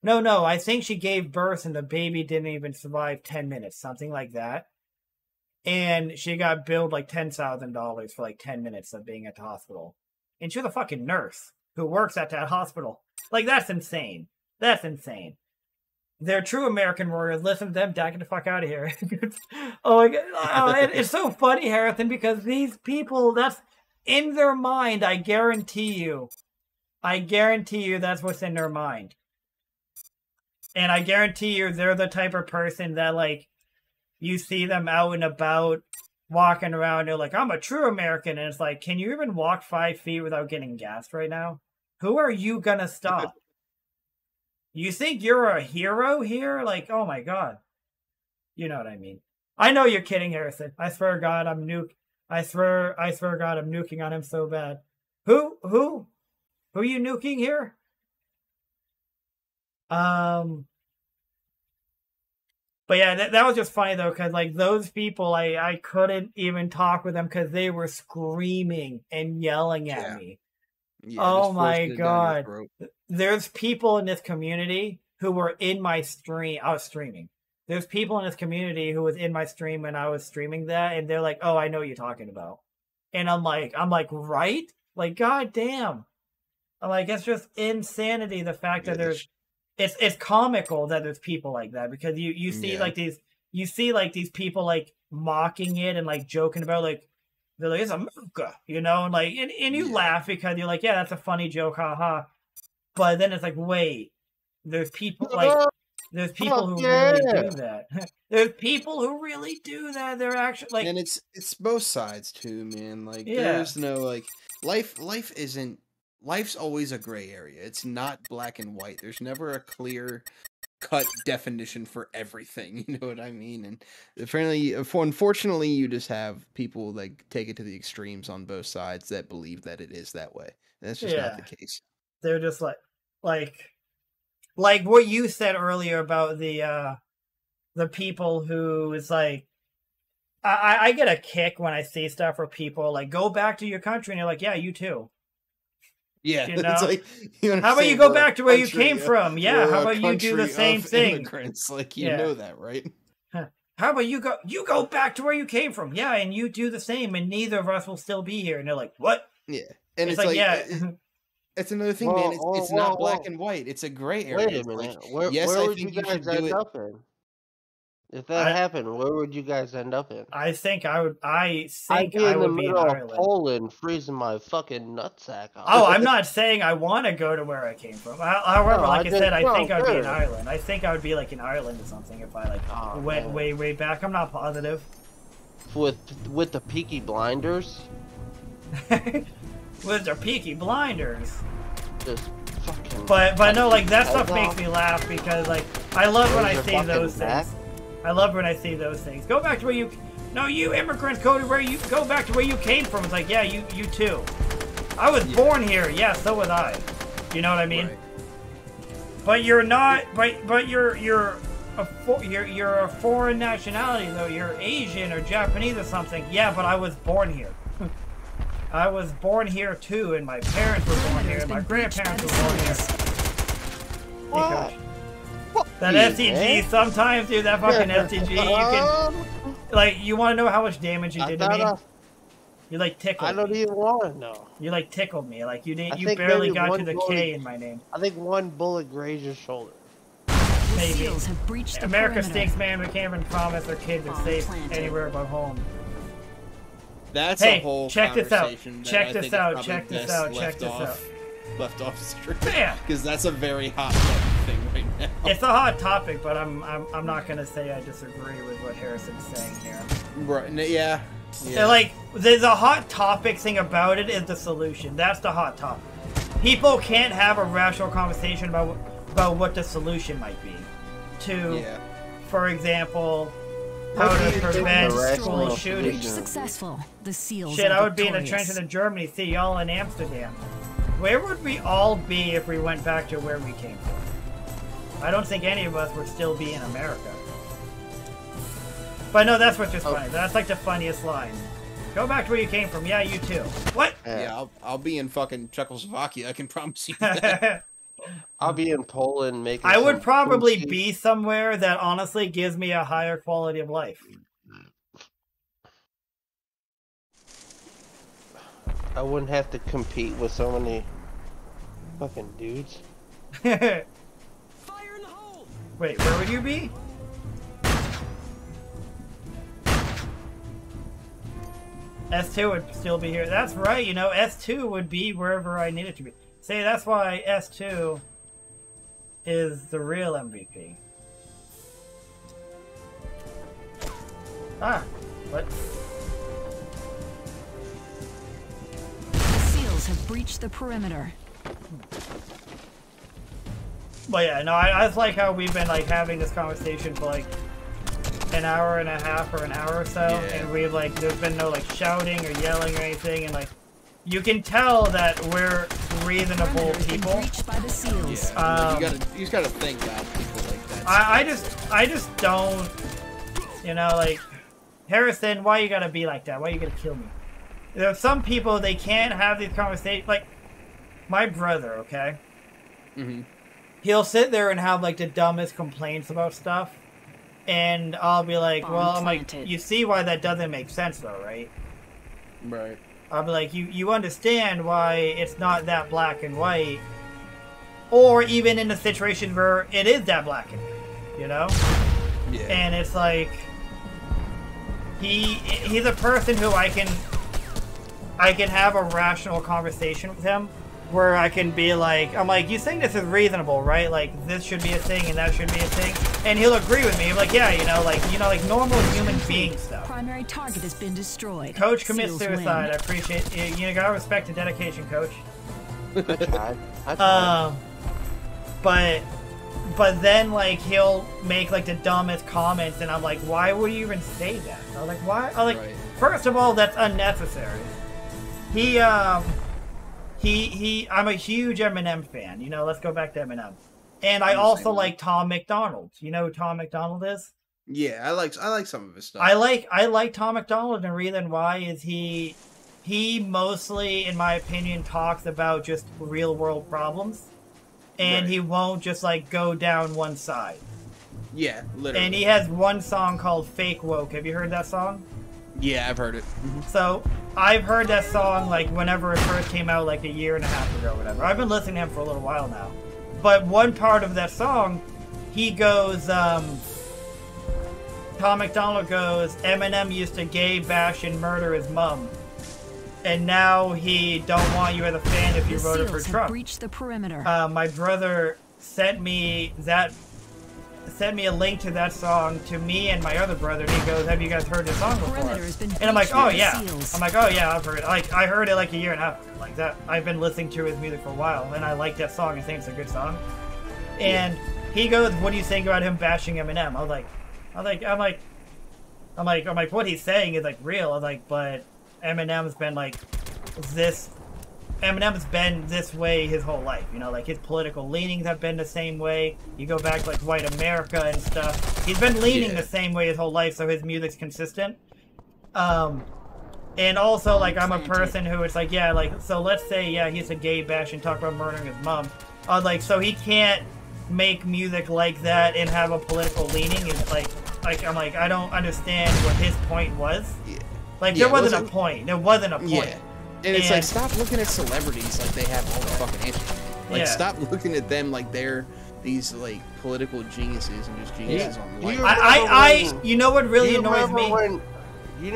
No, I think she gave birth and the baby didn't even survive 10 minutes, something like that. And she got billed like $10,000 for like 10 minutes of being at the hospital. And she was a fucking nurse who works at that hospital. Like, that's insane. That's insane. They're true American warriors. Listen to them, get the fuck out of here. Oh my god. It's so funny, Harrison, because these people, that's in their mind, I guarantee you that's what's in their mind. And I guarantee you they're the type of person that, like, you see them out and about, walking around, they're like, I'm a true American. And it's like, can you even walk 5 feet without getting gassed right now? Who are you gonna stop? You think you're a hero here? Like, oh my god. You know what I mean. I know you're kidding, Harrison. I swear to God, I swear to God, I'm nuking on him so bad. Who are you nuking here? But yeah, that was just funny though, because like those people, I couldn't even talk with them because they were screaming and yelling at me. Yeah, oh my god. There's people in this community who were in my stream. I was streaming. There's people in this community who was in my stream when I was streaming that, and they're like, oh, I know what you're talking about. And I'm like, right? Like, god damn. I'm like, it's just insanity, the fact that there's it's comical that there's people like that, because you see like these people like mocking it and like joking about, like, they're like, it's America, you know, and like and you laugh because you're like, yeah, that's a funny joke, haha. But then it's like, wait, there's people like There's people who really do that. There's people who really do that. They're actually like, and it's both sides too, man. Like Yeah. there's no like life's always a gray area. It's not black and white. There's never a clear cut definition for everything. You know what I mean? And unfortunately, you just have people like take it to the extremes on both sides that believe that it is that way. And that's just not the case. They're just like what you said earlier about the people who is like, I get a kick when I see stuff where people like go back to your country and you're like, yeah, you too. Yeah, you know? It's like, how about you go back to where you came from? Yeah, how about you do the same thing? Immigrants, like you know that, right? How about you go back to where you came from? Yeah, and you do the same, and neither of us will still be here. And they're like, what? Yeah, and it's like yeah. It's another thing, man. It's not black and white. It's a gray area. Wait a minute. Like, where would you guys end up in? If that happened, where would you guys end up in? I think I would. I'd be in the middle of Poland, freezing my fucking nutsack off. Oh, I'm not saying I want to go to where I came from. However, like I said, I think I'd be in Ireland. I think I would be like in Ireland or something if I went way back. I'm not positive. With the Peaky Blinders. With the Peaky Blinders. Just fucking. But no, like that stuff makes me laugh because like I love when I see those things. I love when I see those things. Go back to where you... No, you immigrants, go back to where you came from. It's like, yeah, you too. I was born here. Yeah, so was I. You know what I mean? Right. But you're not... But you're a foreign nationality, though. You're Asian or Japanese or something. Yeah, but I was born here. I was born here, too, and my parents were born here, and my grandparents were born here. What? That STG, sometimes, dude, that fucking STG, you can, like, you want to know how much damage you did to me? You, like, tickled me. I don't even want to know. You, like, tickled me. Like, you barely got to the K in my name. I think one bullet grazed your shoulder. Maybe. America stinks, man. We can't even promise our kids are safe anywhere but home. That's a whole check this out. conversation. Check this out. Check this out. Check this out. Left off stream. Yeah. Because that's a very hot thing right now. It's a hot topic, but I'm not gonna say I disagree with what Harrison's saying here. Right? Yeah. Like, there's a hot topic thing about it is the solution. That's the hot topic. People can't have a rational conversation about what the solution might be. For example, how to prevent school shootings. Successful. The seals. Shit, I would be in a trench in Germany. See y'all in Amsterdam. Where would we all be if we went back to where we came from? I don't think any of us would still be in America. But no, that's what's just funny. That's like the funniest line. Go back to where you came from. Yeah, you too. What? Yeah, I'll be in fucking Czechoslovakia. I can promise you that. I'll be in Poland making. I would probably be somewhere that honestly gives me a higher quality of life. I wouldn't have to compete with so many fucking dudes. Fire in the hole! Wait, where would you be? S2 would still be here. That's right, you know, S2 would be wherever I need it to be. See, that's why S2 is the real MVP. Ah, what? Have breached the perimeter. But yeah, no, I just like how we've been like having this conversation for like an hour and a half or an hour or so, and we've like there's been no like shouting or yelling or anything, and like you can tell that we're reasonable people. By the seals. Yeah, you just gotta think about people like that. I just don't, you know, like Harrison, why you gotta be like that? Why you gotta kill me? There are some people, they can't have these conversations. Like, my brother, okay? Mm-hmm. He'll sit there and have, like, the dumbest complaints about stuff. And I'll be like, I'm like, you see why that doesn't make sense, though, right? Right. I'll be like, you understand why it's not that black and white. Or even in a situation where it is that black and white, you know? Yeah. And it's like, he's a person who I can have a rational conversation with him where I can be like, I'm like, you think this is reasonable, right? Like, this should be a thing and that should be a thing. And he'll agree with me. I'm like, yeah, like normal human being stuff. Primary target has been destroyed. Coach commits Seals suicide. win. I appreciate it. You gotta respect the dedication, Coach. I tried. But then, like, he'll make, like, the dumbest comments, and I'm like, why would you even say that? I was like, why? I'm like, Right. First of all, that's unnecessary. I'm a huge Eminem fan. Let's go back to Eminem. And I also like Tom McDonald. You know who Tom McDonald is? Yeah, I like some of his stuff. I like Tom McDonald, and the reason why is he mostly, in my opinion, talks about just real world problems. And Right. he won't just like go down one side. Yeah, literally. And he has one song called Fake Woke. Have you heard that song? Yeah, I've heard it. So I've heard that song like whenever it first came out, like a year and a half ago or whatever. I've been listening to him for a little while now. But one part of that song, he goes, Tom McDonald goes, Eminem used to gay bash and murder his mom. And now he don't want you as a fan if you The voted for Seals have Trump. breached the perimeter. My brother sent me a link to that song to me and my other brother, and he goes, have you guys heard this song before? Perimeter has been And I'm like, breached by oh the yeah. Seals. I'm like, oh yeah, I've heard it. Like, I heard it like a year and a half ago, like that. I've been listening to his music for a while, and I like that song. I think it's a good song. And he goes, what do you think about him bashing Eminem? I'm like, what he's saying is like real. I was like, but Eminem's been like this. Eminem's been this way his whole life, like his political leanings have been the same way. You go back to like white America and stuff. He's been leaning the same way his whole life, so his music's consistent. And also like I'm a person who it's like, yeah, like so let's say he's a gay bash and talk about murdering his mom. Like so he can't make music like that and have a political leaning. It's like I'm like I don't understand what his point was. Yeah. Like Yeah, there wasn't a point. There wasn't a point. Yeah. And it's like, stop looking at celebrities like they have all the fucking answers. Like, stop looking at them like they're these, like, political geniuses and just geniuses on life. You know what really annoys me? You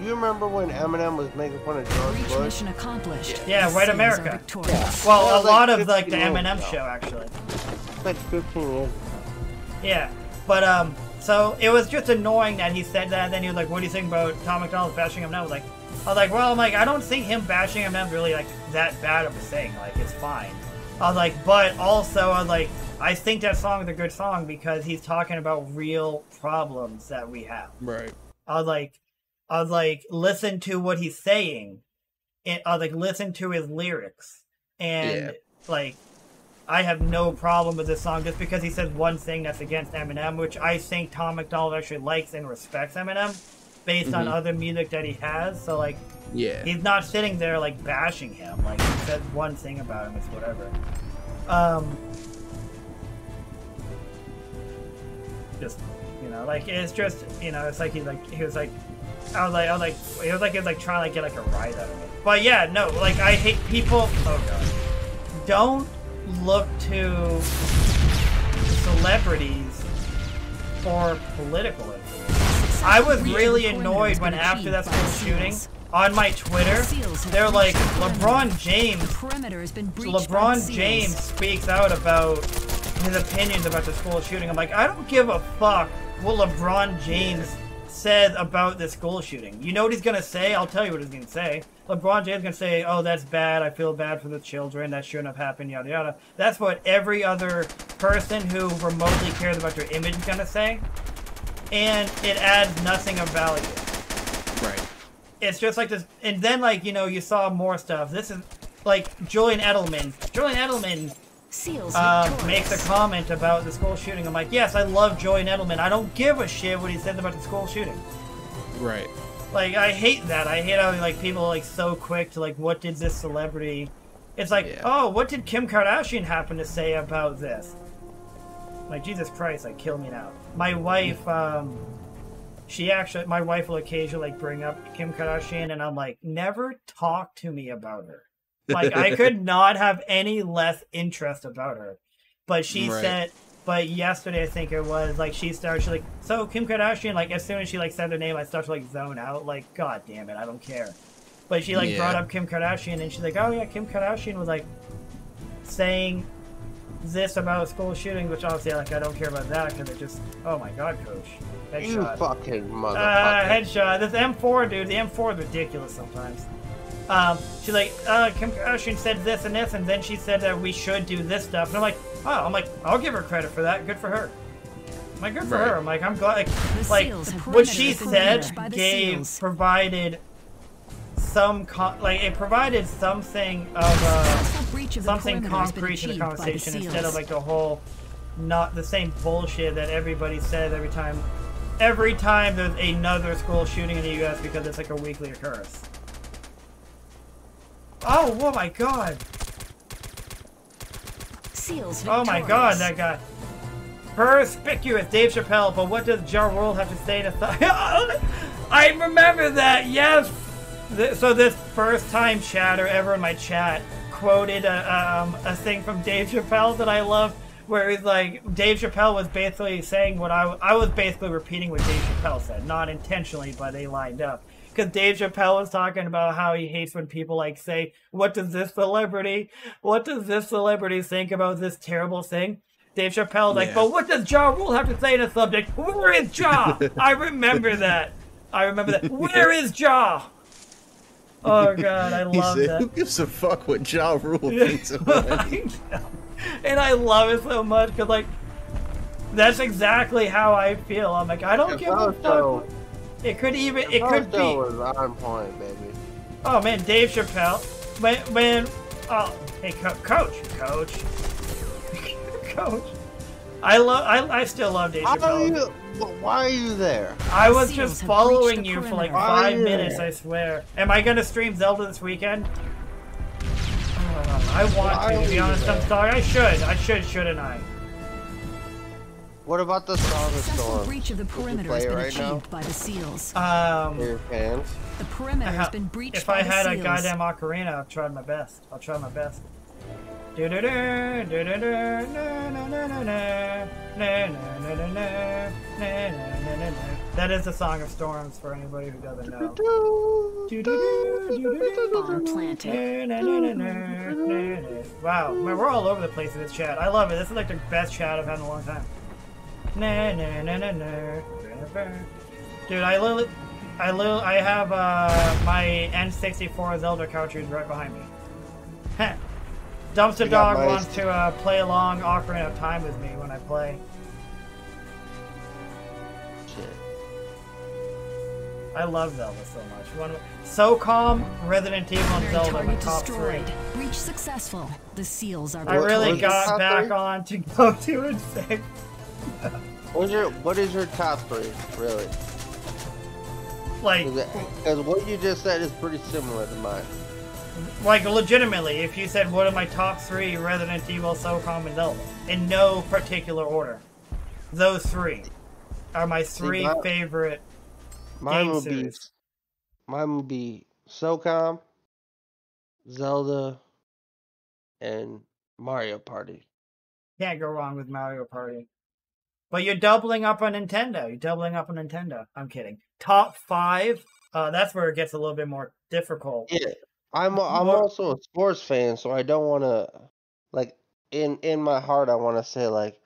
remember when Eminem was making fun of George Breach Bush? mission accomplished. Yeah, The white Seals America. are victorious. Well, Yeah, a lot like of, like, the 15 years Eminem ago. show, actually. Like 15 years ago. Yeah, but, so it was just annoying that he said that, and then he was like, what do you think about Tom McDonald bashing him now? I was like, well, I don't think him bashing him is really, like, that bad of a thing. Like, it's fine. I was like, but also, I think that song is a good song because he's talking about real problems that we have. Right. I was like, listen to what he's saying. And I was like, listen to his lyrics. And, like, I have no problem with this song just because he says one thing that's against Eminem, which I think Tom McDonald actually likes and respects Eminem based on other music that he has. So, like, he's not sitting there, like, bashing him. Like, he says one thing about him, it's whatever. Just, like, it's just, it's like he was like, he was trying to get, like, a rise out of me. But, yeah, no, like, I hate people, oh, God. Don't look to celebrities for political influence. I was really annoyed when after that school shooting, on my Twitter, they're like, LeBron James speaks out about his opinions about the school shooting. I'm like, I don't give a fuck what LeBron James says about the school shooting. You know what he's gonna say? I'll tell you what he's gonna say. LeBron James is gonna say, oh, that's bad, I feel bad for the children, that shouldn't have happened, yada yada. That's what every other person who remotely cares about your image is gonna say. And it adds nothing of value. Right. It's just like this, and then like, you saw more stuff. This is like Julian Edelman. Seals Makes a comment about the school shooting. I'm like, yes, I love Julian Edelman. I don't give a shit what he says about the school shooting. Right. Like, I hate that. I hate how, like, people are, like, so quick to, like, what did this celebrity... It's like, oh, what did Kim Kardashian happen to say about this? Like, Jesus Christ, like, kill me now. My wife, my wife will occasionally, like, bring up Kim Kardashian, and I'm like, never talk to me about her. Like, I could not have any less interest about her. But she said... But yesterday, I think it was, like, she's like, so Kim Kardashian, like, as soon as she, like, said her name, I start to, like, zone out. Like, god damn it, I don't care. But she, like, brought up Kim Kardashian, and she's like, oh, yeah, Kim Kardashian was, like, saying this about school shootings, which obviously, like, I don't care about that because it just, oh my god, coach. Headshot. You fucking motherfucker. Headshot. This M4, dude, the M4 is ridiculous sometimes. She's like, Kim Kardashian said this and this, and then she said that we should do this stuff. And I'm like, I'll give her credit for that. Good for her. I'm like, good for her. I'm like, I'm glad. Like what she said provided some, it provided something of, something concrete to the conversation instead of like the whole, not the same bullshit that everybody says every time there's another school shooting in the U.S. because it's like a weekly occurrence. Oh my god! Seals oh my god, that guy. Perspicuous, Dave Chappelle, but what does Ja Rule have to say to I remember that, yes! So this first time chatter ever in my chat quoted a thing from Dave Chappelle that I love, where he's like, Dave Chappelle was basically saying what I was basically repeating what Dave Chappelle said, not intentionally, but they lined up. Because Dave Chappelle was talking about how he hates when people like say, what does this celebrity think about this terrible thing? Dave Chappelle like, but what does Ja Rule have to say to the subject? Where is Ja? I remember that. Where is Ja? Oh god, I love that. Who gives a fuck what Ja Rule thinks about it? And I love it so much because like, that's exactly how I feel. I'm like, I don't give a fuck. It could be. Was on point, baby. Oh man, Dave Chappelle. Man. Oh, hey, coach. I still love Dave Chappelle. Why are you there? I was just following you for like 5 minutes. I swear. Am I gonna stream Zelda this weekend? I want to be honest. I'm sorry. I should, shouldn't I? What about the Song of Storm? Breach of the perimeter has been achieved by the SEALs. Your fans? The perimeter has been breached if by I the had SEALs. a goddamn ocarina, I'll try my best. That is the Song of Storms for anybody who doesn't know. Bomb planted. Wow, man, we're all over the place in this chat. I love it. This is like the best chat I've had in a long time. Dude, I have my N64 Zelda cartridge right behind me. Dumpster Dog wants to play along, Ocarina of Time with me when I play. Shit. I love Zelda so much. Socom, Resident Evil, and Zelda are my top destroyed. 3. Breach successful. The SEAls are. I really got back on to go 2 and 6. What is your top 3, really? Like, because what you just said is pretty similar to mine. Like, legitimately, if you said what are my top 3, Resident Evil, Socom, and Zelda, in no particular order, those 3 are my 3 favorite game series. Mine would be Socom, Zelda, and Mario Party. Can't go wrong with Mario Party. But you're doubling up on Nintendo. I'm kidding. Top 5, that's where it gets a little bit more difficult. Yeah. I'm also a sports fan, so I don't want to, like, in my heart, I want to say, like,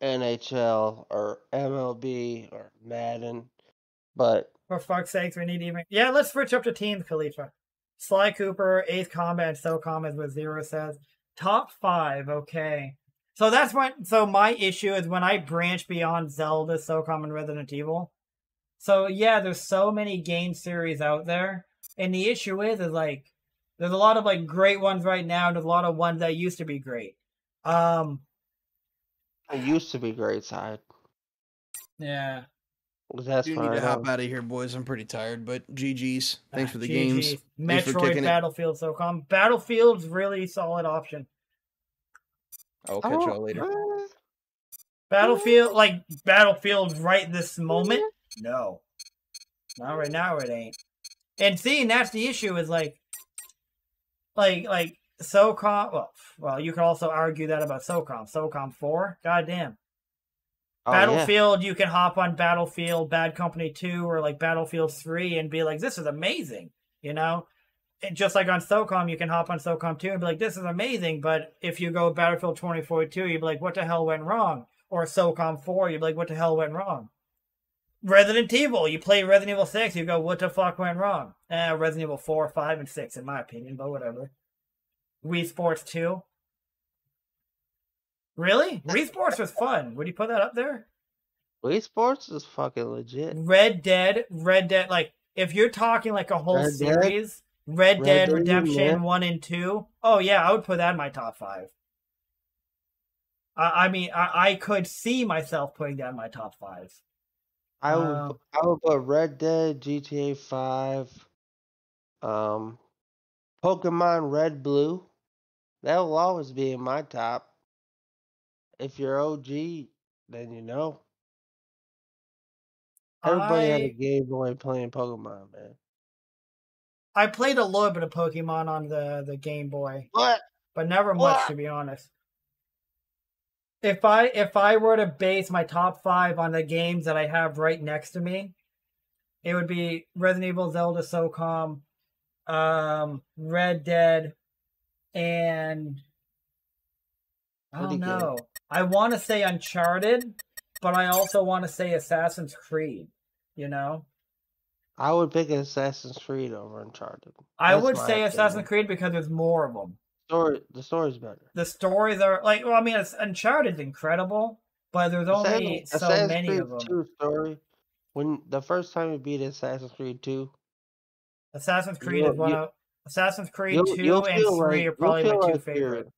NHL or MLB or Madden, but... For fuck's sakes, we need even... Yeah, let's switch up to teams, Khalifa. Sly Cooper, Ace Combat, and SOCOM is what Zero says. Top 5, okay. So that's when... So my issue is when I branch beyond Zelda, SOCOM, and Resident Evil. So, yeah, there's so many game series out there, and the issue is like... There's a lot of like great ones right now, and there's a lot of ones that used to be great. It used to be great, side. Yeah. That's You fine. need to hop out of here, boys. I'm pretty tired, but GG's. Thanks for the games. Metroid, Thanks for kicking Battlefield, SOCOM. Battlefield's really solid option. I'll catch y'all later. Battlefield right this moment? No. Not right now, it ain't. And see, that's the issue is like SOCOM, well, you could also argue that about SOCOM. SOCOM 4? Goddamn. Oh, Battlefield, you can hop on Battlefield, Bad Company 2, or like Battlefield 3 and be like, this is amazing, you know? just like on Socom, you can hop on Socom 2 and be like, this is amazing. But if you go Battlefield 2042, you'd be like, what the hell went wrong? Or Socom 4, you'd be like, what the hell went wrong? Resident Evil, you play Resident Evil 6, you go, what the fuck went wrong? Resident Evil 4, 5, and 6, in my opinion, but whatever. Wii Sports 2. Really? Wii Sports was fun. Would you put that up there? Wii Sports is fucking legit. Red Dead, like, if you're talking like a whole series, Red Dead Redemption 1 and 2, oh yeah, I would put that in my top 5. I mean, I could see myself putting that in my top 5. I would put Red Dead, GTA 5, Pokemon Red Blue. That will always be in my top. If you're OG, then you know. Everybody had a Game Boy playing Pokemon, man. I played a little bit of Pokemon on the Game Boy. What? But never much, to be honest. If I were to base my top 5 on the games that I have right next to me, it would be Resident Evil, Zelda, Socom, Red Dead, and I don't know. I want to say Uncharted, but I also want to say Assassin's Creed, you know? I would pick Assassin's Creed over Uncharted. I would say Assassin's Creed because there's more of them. The story's better. The stories are like, well, I mean, Uncharted's incredible, but there's only so many of them. 2 story. When the first time you beat Assassin's Creed 2, Assassin's Creed is one of Assassin's Creed 2 and 3 are probably my 2 favorite.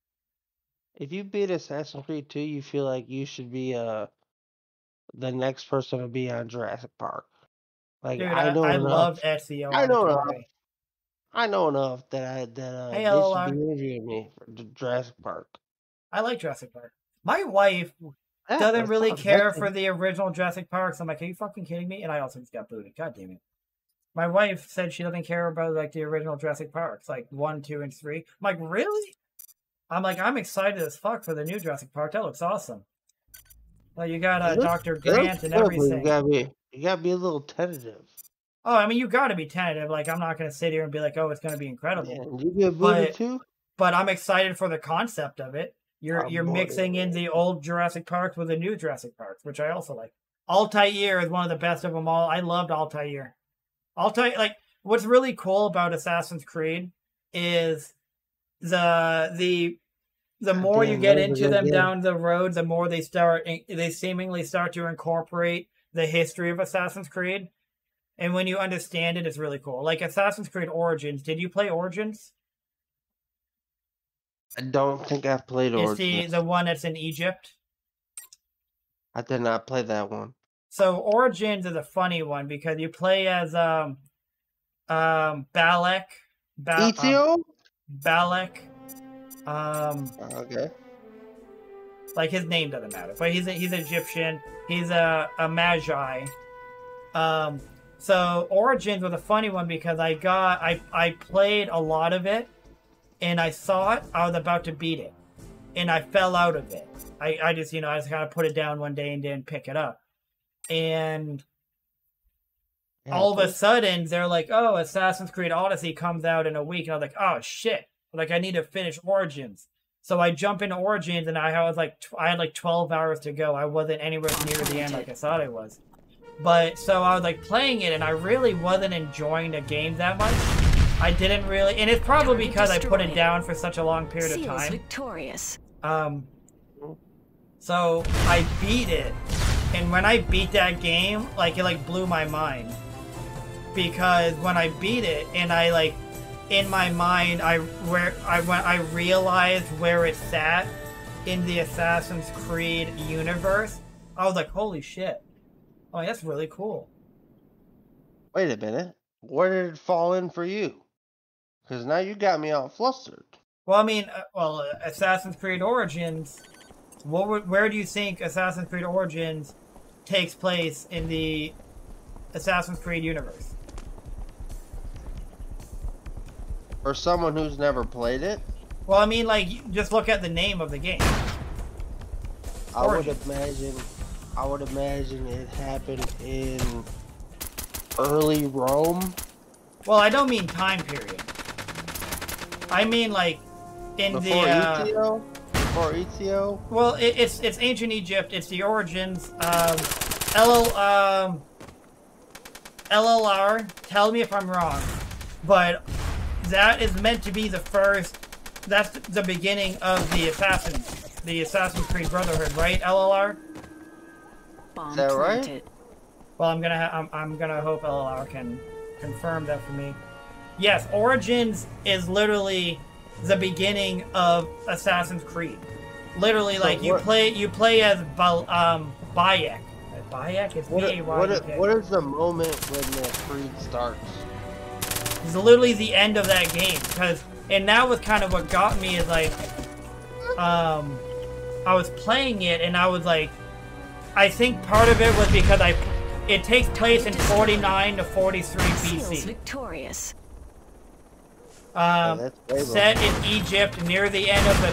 If you beat Assassin's Creed 2, you feel like you should be the next person to be on Jurassic Park. Like, dude, I love Ezio. I know enough that they should be interviewing me for Jurassic Park. I like Jurassic Park. My wife doesn't really care for the original Jurassic Park. So I'm like, are you fucking kidding me? And I also just got booted. God damn it. My wife said she doesn't care about like the original Jurassic Parks, like 1, 2, and 3. I'm like, really? I'm like, I'm excited as fuck for the new Jurassic Park. That looks awesome. Well, you got Dr. Grant and everything. You gotta be a little tentative. Oh, I mean, you gotta be tentative. Like, I'm not gonna sit here and be like, oh, it's gonna be incredible. Yeah, you get booted too? But I'm excited for the concept of it. You're mixing in the old Jurassic Parks with the new Jurassic Parks, which I also like. Altair is one of the best of them all. I loved Altair. Like, what's really cool about Assassin's Creed is the more you get into them down the road, the more they seemingly start to incorporate the history of Assassin's Creed. And when you understand it, it's really cool. Like Assassin's Creed Origins. Did you play Origins? I don't think I've played Origins. It's the one that's in Egypt. I did not play that one. So Origins is a funny one because you play as Balek. Ezio? Balek. Okay. Like his name doesn't matter, but he's Egyptian. He's a magi. So Origins was a funny one because I played a lot of it, and I saw it. I was about to beat it, and I fell out of it. I just kind of put it down one day and didn't pick it up, and all of a sudden they're like, "Oh, Assassin's Creed Odyssey comes out in a week," and I was like, "Oh shit!" Like I need to finish Origins. So I jump into Origins, and I had like 12 hours to go. I wasn't anywhere near the end like I thought I was. But so I was like playing it, and I really wasn't enjoying the game that much. I didn't really, and it's probably because I put it down for such a long period of time. Victorious. So I beat it, and when I beat that game, like it blew my mind. Because when I beat it, and in my mind, I realized where it sat in the Assassin's Creed universe. I was like, holy shit. Oh, that's really cool. Wait a minute. Where did it fall in for you? Because now you got me all flustered. Well, I mean, Assassin's Creed Origins. Where do you think Assassin's Creed Origins takes place in the Assassin's Creed universe? For someone who's never played it? Well, I mean, just look at the name of the game. I would imagine it happened in early Rome. Well, I don't mean time period. I mean, like, in Before the ETO? Before ETO? well, it's ancient Egypt. It's the origins. LLR. Tell me if I'm wrong, but that is meant to be the first. That's the beginning of the Assassin's Creed Brotherhood, right? LLR. Bomb Is that right? planted. Well, I'm gonna hope LLR can confirm that for me. Yes, Origins is literally the beginning of Assassin's Creed. Literally, So like you play as Bayek. Bayek is B-A-Y-E-K. What is the moment when the Creed starts? It's literally the end of that game, and that was kind of what got me is like, I was playing it and I was like, I think part of it was because it takes place in 49 to 43 Seals BC. victorious. Set in Egypt near the end of the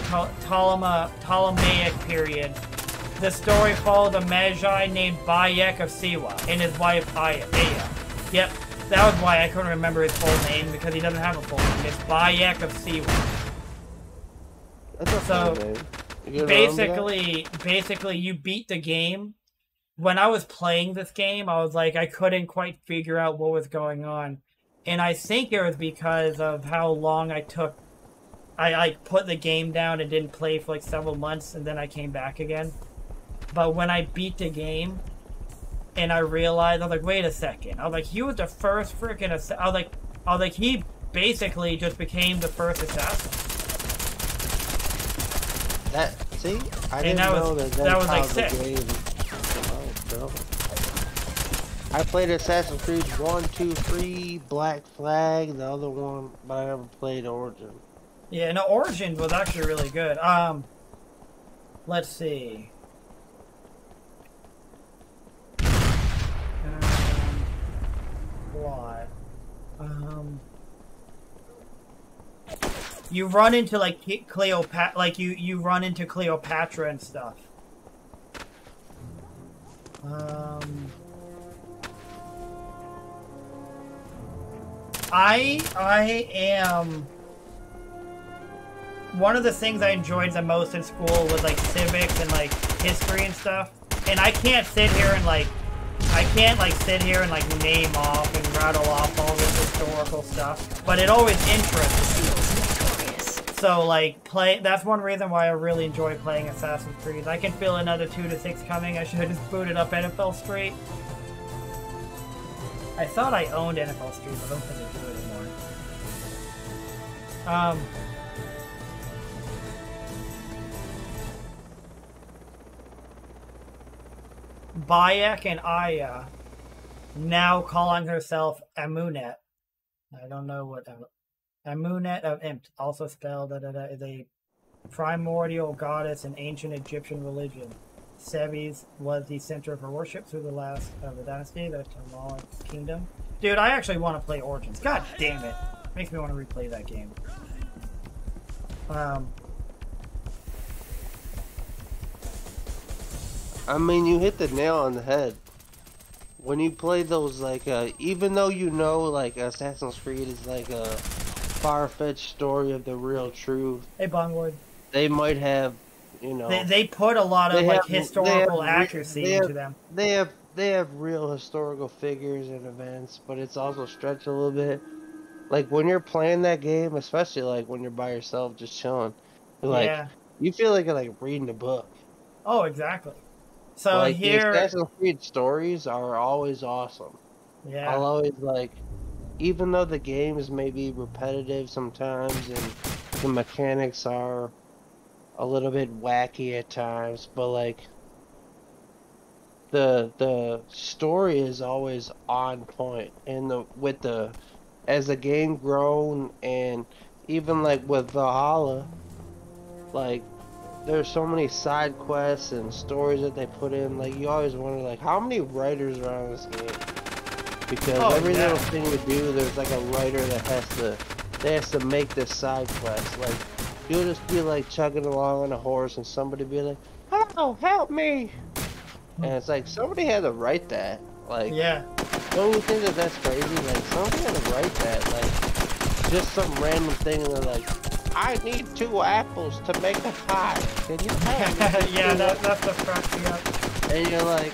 Ptolemaic period. The story follows a magi named Bayek of Siwa and his wife Aya. Yep, that was why I couldn't remember his full name, because he doesn't have a full name. It's Bayek of Siwa. That's a So fun name. basically you beat the game. When I was playing this game, I was like, I couldn't quite figure out what was going on. And I think it was because of how long I took. I put the game down and didn't play for like several months, and then I came back again. But when I beat the game, and I realized, I was like, wait a second. I was like, he was the first freaking assassin. I was like, he basically just became the first assassin. I didn't know that was like the sick. game. Oh, no. I played Assassin's Creed 1, 2, 3, Black Flag, the other one, but I never played Origin. Yeah, no, Origins was actually really good. Let's see. Plot. You run into like Cleopatra, like you run into Cleopatra and stuff. I am. One of the things I enjoyed the most in school was like civics and like history and stuff. And I can't sit here and like name off and rattle off all this historical stuff. But it always interests me. So like that's one reason why I really enjoy playing Assassin's Creed. I can feel another 2 to 6 coming. I should have just booted up NFL Street. I thought I owned NFL Street, but I don't think I do anymore. Bayek and Aya, now calling herself Amunet. I don't know what Amunet of Impt, also spelled is a primordial goddess in ancient Egyptian religion. Sebes was the center of her worship through the last of the dynasty, the Tamil Kingdom. Dude, I actually want to play Origins. God damn it. Makes me want to replay that game. I mean, you hit the nail on the head. When you play those, like, even though you know, like, Assassin's Creed is like a far-fetched story of the real truth. Hey, Bongwood. They might have, you know... They put a lot of, like, historical accuracy into them. They have real historical figures and events, but it's also stretched a little bit. Like, when you're playing that game, especially, like, when you're by yourself just chilling, like, you feel like you're, like, reading a book. Oh, exactly. So like, here... the Assassin's Creed stories are always awesome. Yeah. I'll always, like, even though the games may be repetitive sometimes and the mechanics are a little bit wacky at times, but, like, the story is always on point. And as the game grown, and even, like, with Valhalla, like, there's so many side quests and stories that they put in. Like, you always wonder, like, how many writers are on this game? Because every little thing you do, there's like a writer that has to make this side quest. Like, you'll just be like chugging along on a horse, and somebody be like, "Oh, help me!" And it's like somebody had to write that. Like, don't you think that that's crazy? Like, somebody had to write that. Like, just some random thing, and they're like, I need 2 apples to make a pie. Can you tell me? Yeah, that's the cracks me up. And you're like,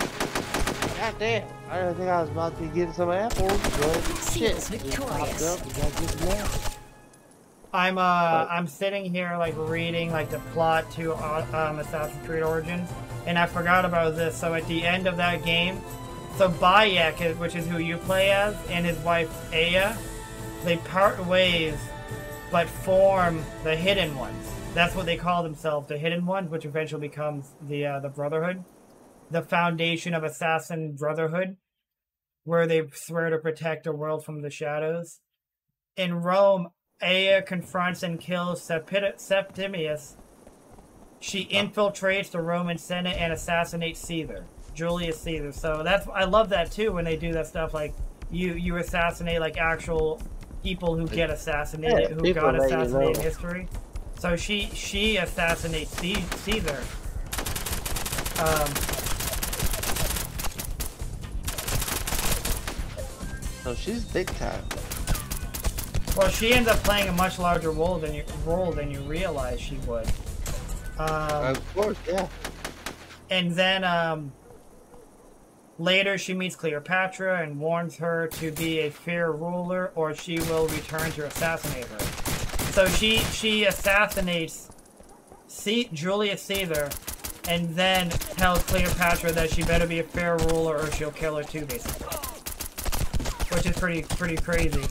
God damn, I didn't think I was about to be getting some apples, but shit, Seals it just popped victorious. up, you gotta get some apples. I'm sitting here like reading like the plot to Assassin's Creed Origins, and I forgot about this. So at the end of that game, so Bayek, which is who you play as, and his wife Aya, they part ways, but form the Hidden Ones. That's what they call themselves, the Hidden Ones, which eventually becomes the Brotherhood, the foundation of Assassin Brotherhood, where they swear to protect the world from the shadows. In Rome, Aya confronts and kills Septimius. She infiltrates the Roman Senate and assassinates Caesar, Julius Caesar. So I love that too when they do that stuff. Like you assassinate like actual people who get assassinated, who got assassinated in history. So she assassinates Caesar. So she's big time. Well, she ends up playing a much larger role than you realize she would. Of course, yeah. And then later she meets Cleopatra and warns her to be a fair ruler or she will return to assassinate her. So she assassinates Julius Caesar and then tells Cleopatra that she better be a fair ruler or she'll kill her too, basically. Which is pretty crazy.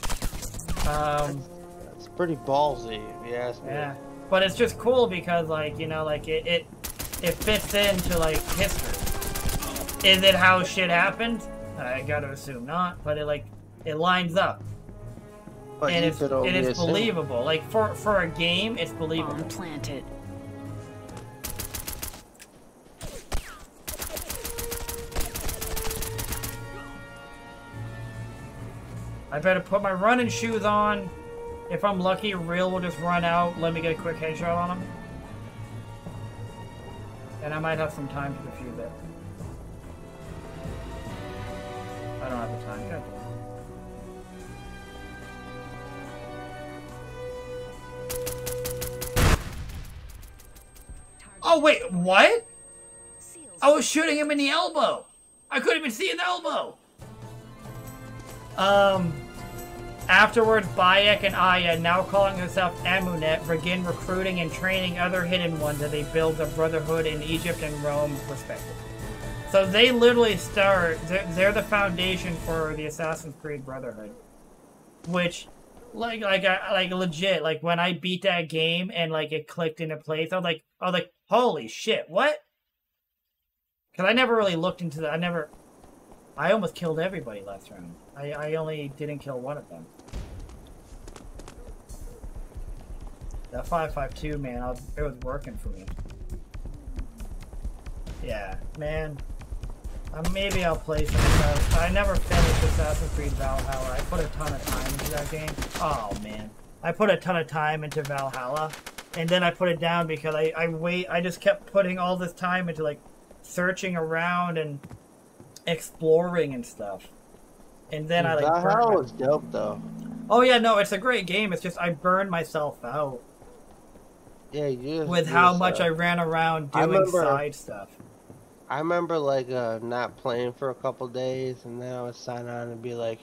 It's pretty ballsy, if you ask me. Yeah, but it's just cool because, like, you know, like it fits into like history. Is it how shit happened? I gotta assume not, but it lines up, But and you it's could only assume. believable. Like for a game, it's believable. Bomb planted. I better put my running shoes on. If I'm lucky, Real will just run out, let me get a quick headshot on him. And I might have some time to defuse it. I don't have the time. God damn. Oh, wait, what? I was shooting him in the elbow. I couldn't even see his elbow. Afterwards, Bayek and Aya, now calling herself Amunet, begin recruiting and training other Hidden Ones as they build the Brotherhood in Egypt and Rome, respectively. So they literally they're the foundation for the Assassin's Creed Brotherhood. Which, like legit, like when I beat that game and like it clicked into place, I was like, holy shit, what? Because I never really looked into that. I almost killed everybody last round. I only didn't kill one of them. That 5.52, man, it was working for me. Yeah, man. Maybe I'll play some stuff. I never finished Assassin's Creed Valhalla. I put a ton of time into that game. Oh, man. I put a ton of time into Valhalla. And then I put it down because I just kept putting all this time into, like, searching around and exploring and stuff. And then I, like, Valhalla was dope, though. Oh, yeah, no, it's a great game. It's just I burned myself out. Yeah, you with how much I ran around doing side stuff. I remember like not playing for a couple days, and then I would sign on and be like,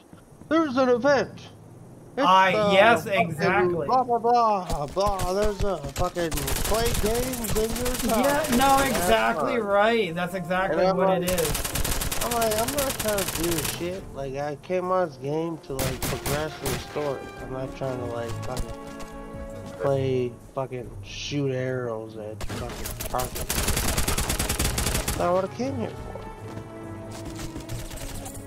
"There's an event." Yes, exactly. Blah blah blah blah. There's a fucking play games in your time. Yeah, no, exactly right. That's exactly what it is. I'm like, I'm not trying to do shit. Like I came on this game to like progress in the story. I'm not trying to like fucking play fucking shoot arrows at fucking targets. That's not what I came here for.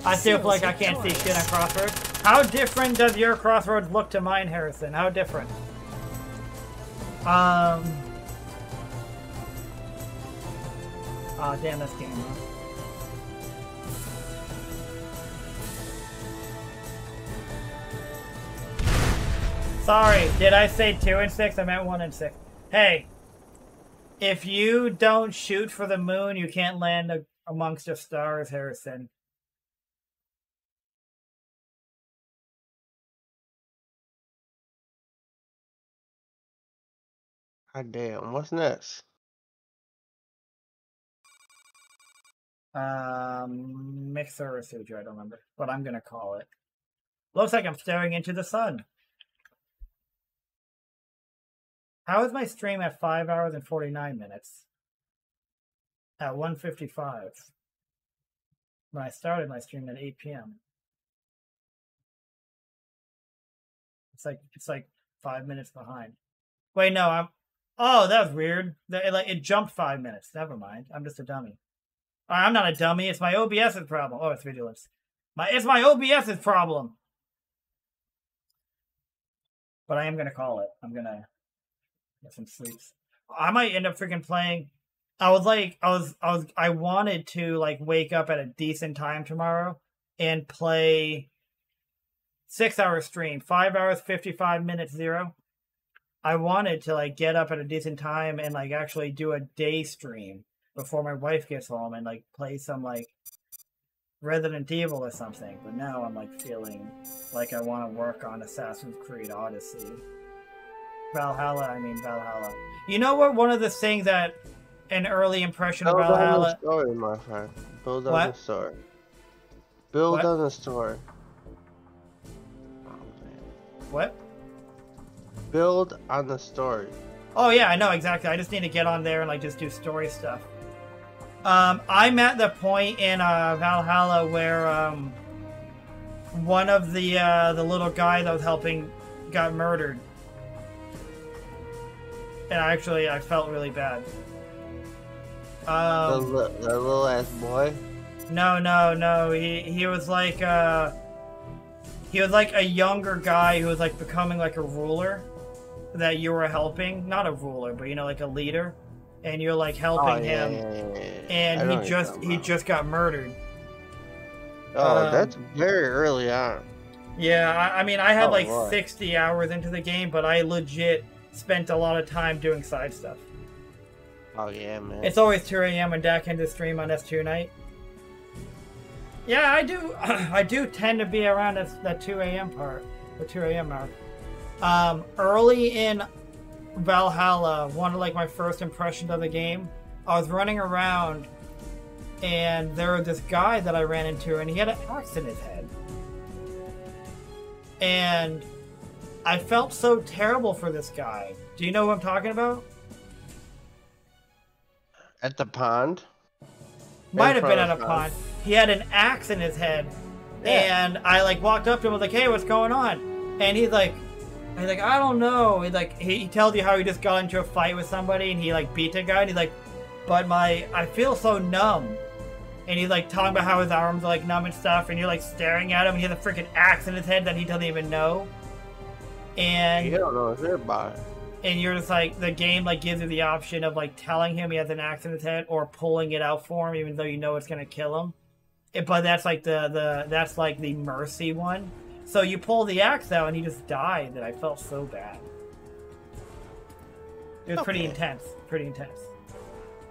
I still feel like I can't see shit on Crossroads. How different does your Crossroads look to mine, Harrison? How different? Oh, damn, that's game, huh? Sorry, did I say 2 and 6? I meant 1 and 6. Hey, if you don't shoot for the moon, you can't land amongst the stars, Harrison. God damn, what's next? Mixed service suture, I don't remember, but I'm gonna call it. Looks like I'm staring into the sun. How is my stream at 5 hours and 49 minutes? At 1:55. When I started my stream at 8 p.m. It's like 5 minutes behind. Wait, no, I'm. Oh, that was weird. It jumped 5 minutes. Never mind. I'm just a dummy. I'm not a dummy. It's my OBS's problem. Oh, it's vigilance. It's my OBS's problem. But I am gonna call it. I'm gonna get some sleeps. I might end up freaking playing. I wanted to like wake up at a decent time tomorrow and play 6-hour stream, 5 hours, 55 minutes, 0. I wanted to like get up at a decent time and like actually do a day stream before my wife gets home and like play some like Resident Evil or something. But now I'm like feeling like I want to work on Assassin's Creed Odyssey. Valhalla. You know what? One of the things that an early impression of Valhalla. Build on the story, my friend. Build on the story. Build on the story. What? Build on the story. Oh yeah, I know exactly. I just need to get on there and like just do story stuff. I'm at the point in Valhalla where one of the little guy that was helping got murdered, and I felt really bad. The little ass boy. No. He was like a younger guy who was like becoming like a ruler that you were helping. Not a ruler, but you know, like a leader. And you're like helping him. And he just got murdered. Oh, that's very early on. Yeah, I mean, I had 60 hours into the game, but I legit spent a lot of time doing side stuff. Oh yeah, man. It's always 2 a.m. when Dak ends the stream on S2 night. Yeah, I do. I do tend to be around that 2 a.m. part, the 2 a.m. mark. Early in Valhalla, one of like my first impressions of the game, I was running around, and there was this guy that I ran into, and he had an axe in his head, and I felt so terrible for this guy. Do you know who I'm talking about? At the pond? Might have been at a pond. He had an axe in his head, and I like walked up to him, I was like, "Hey, what's going on?" And he's like, I don't know. He tells you how he just got into a fight with somebody and he like beat a guy, and he's like, but I feel so numb. And he's like talking about how his arms are like numb and stuff, and you're like staring at him, and he has a freaking axe in his head that he doesn't even know. And you don't know shit about it. And you're just like, the game like gives you the option of like telling him he has an axe in his head or pulling it out for him, even though you know it's gonna kill him. But that's like that's like the mercy one. So you pull the axe out and he just died, and I felt so bad. It was pretty intense. Pretty intense.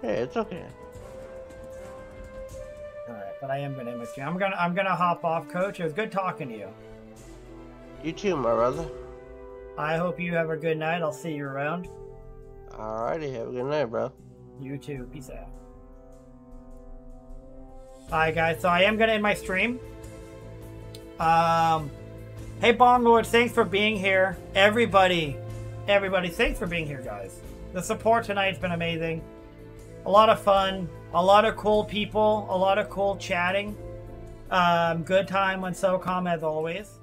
Yeah, it's okay. Alright, but I am gonna end my stream. I'm gonna hop off, Coach. It was good talking to you. You too, my brother. I hope you have a good night. I'll see you around. Alrighty, have a good night, bro. You too. Peace out. Alright, guys, so I am gonna end my stream. Hey, Bond Lord, thanks for being here. Everybody, thanks for being here, guys. The support tonight's been amazing. A lot of fun, a lot of cool people, a lot of cool chatting. Good time on Socom as always.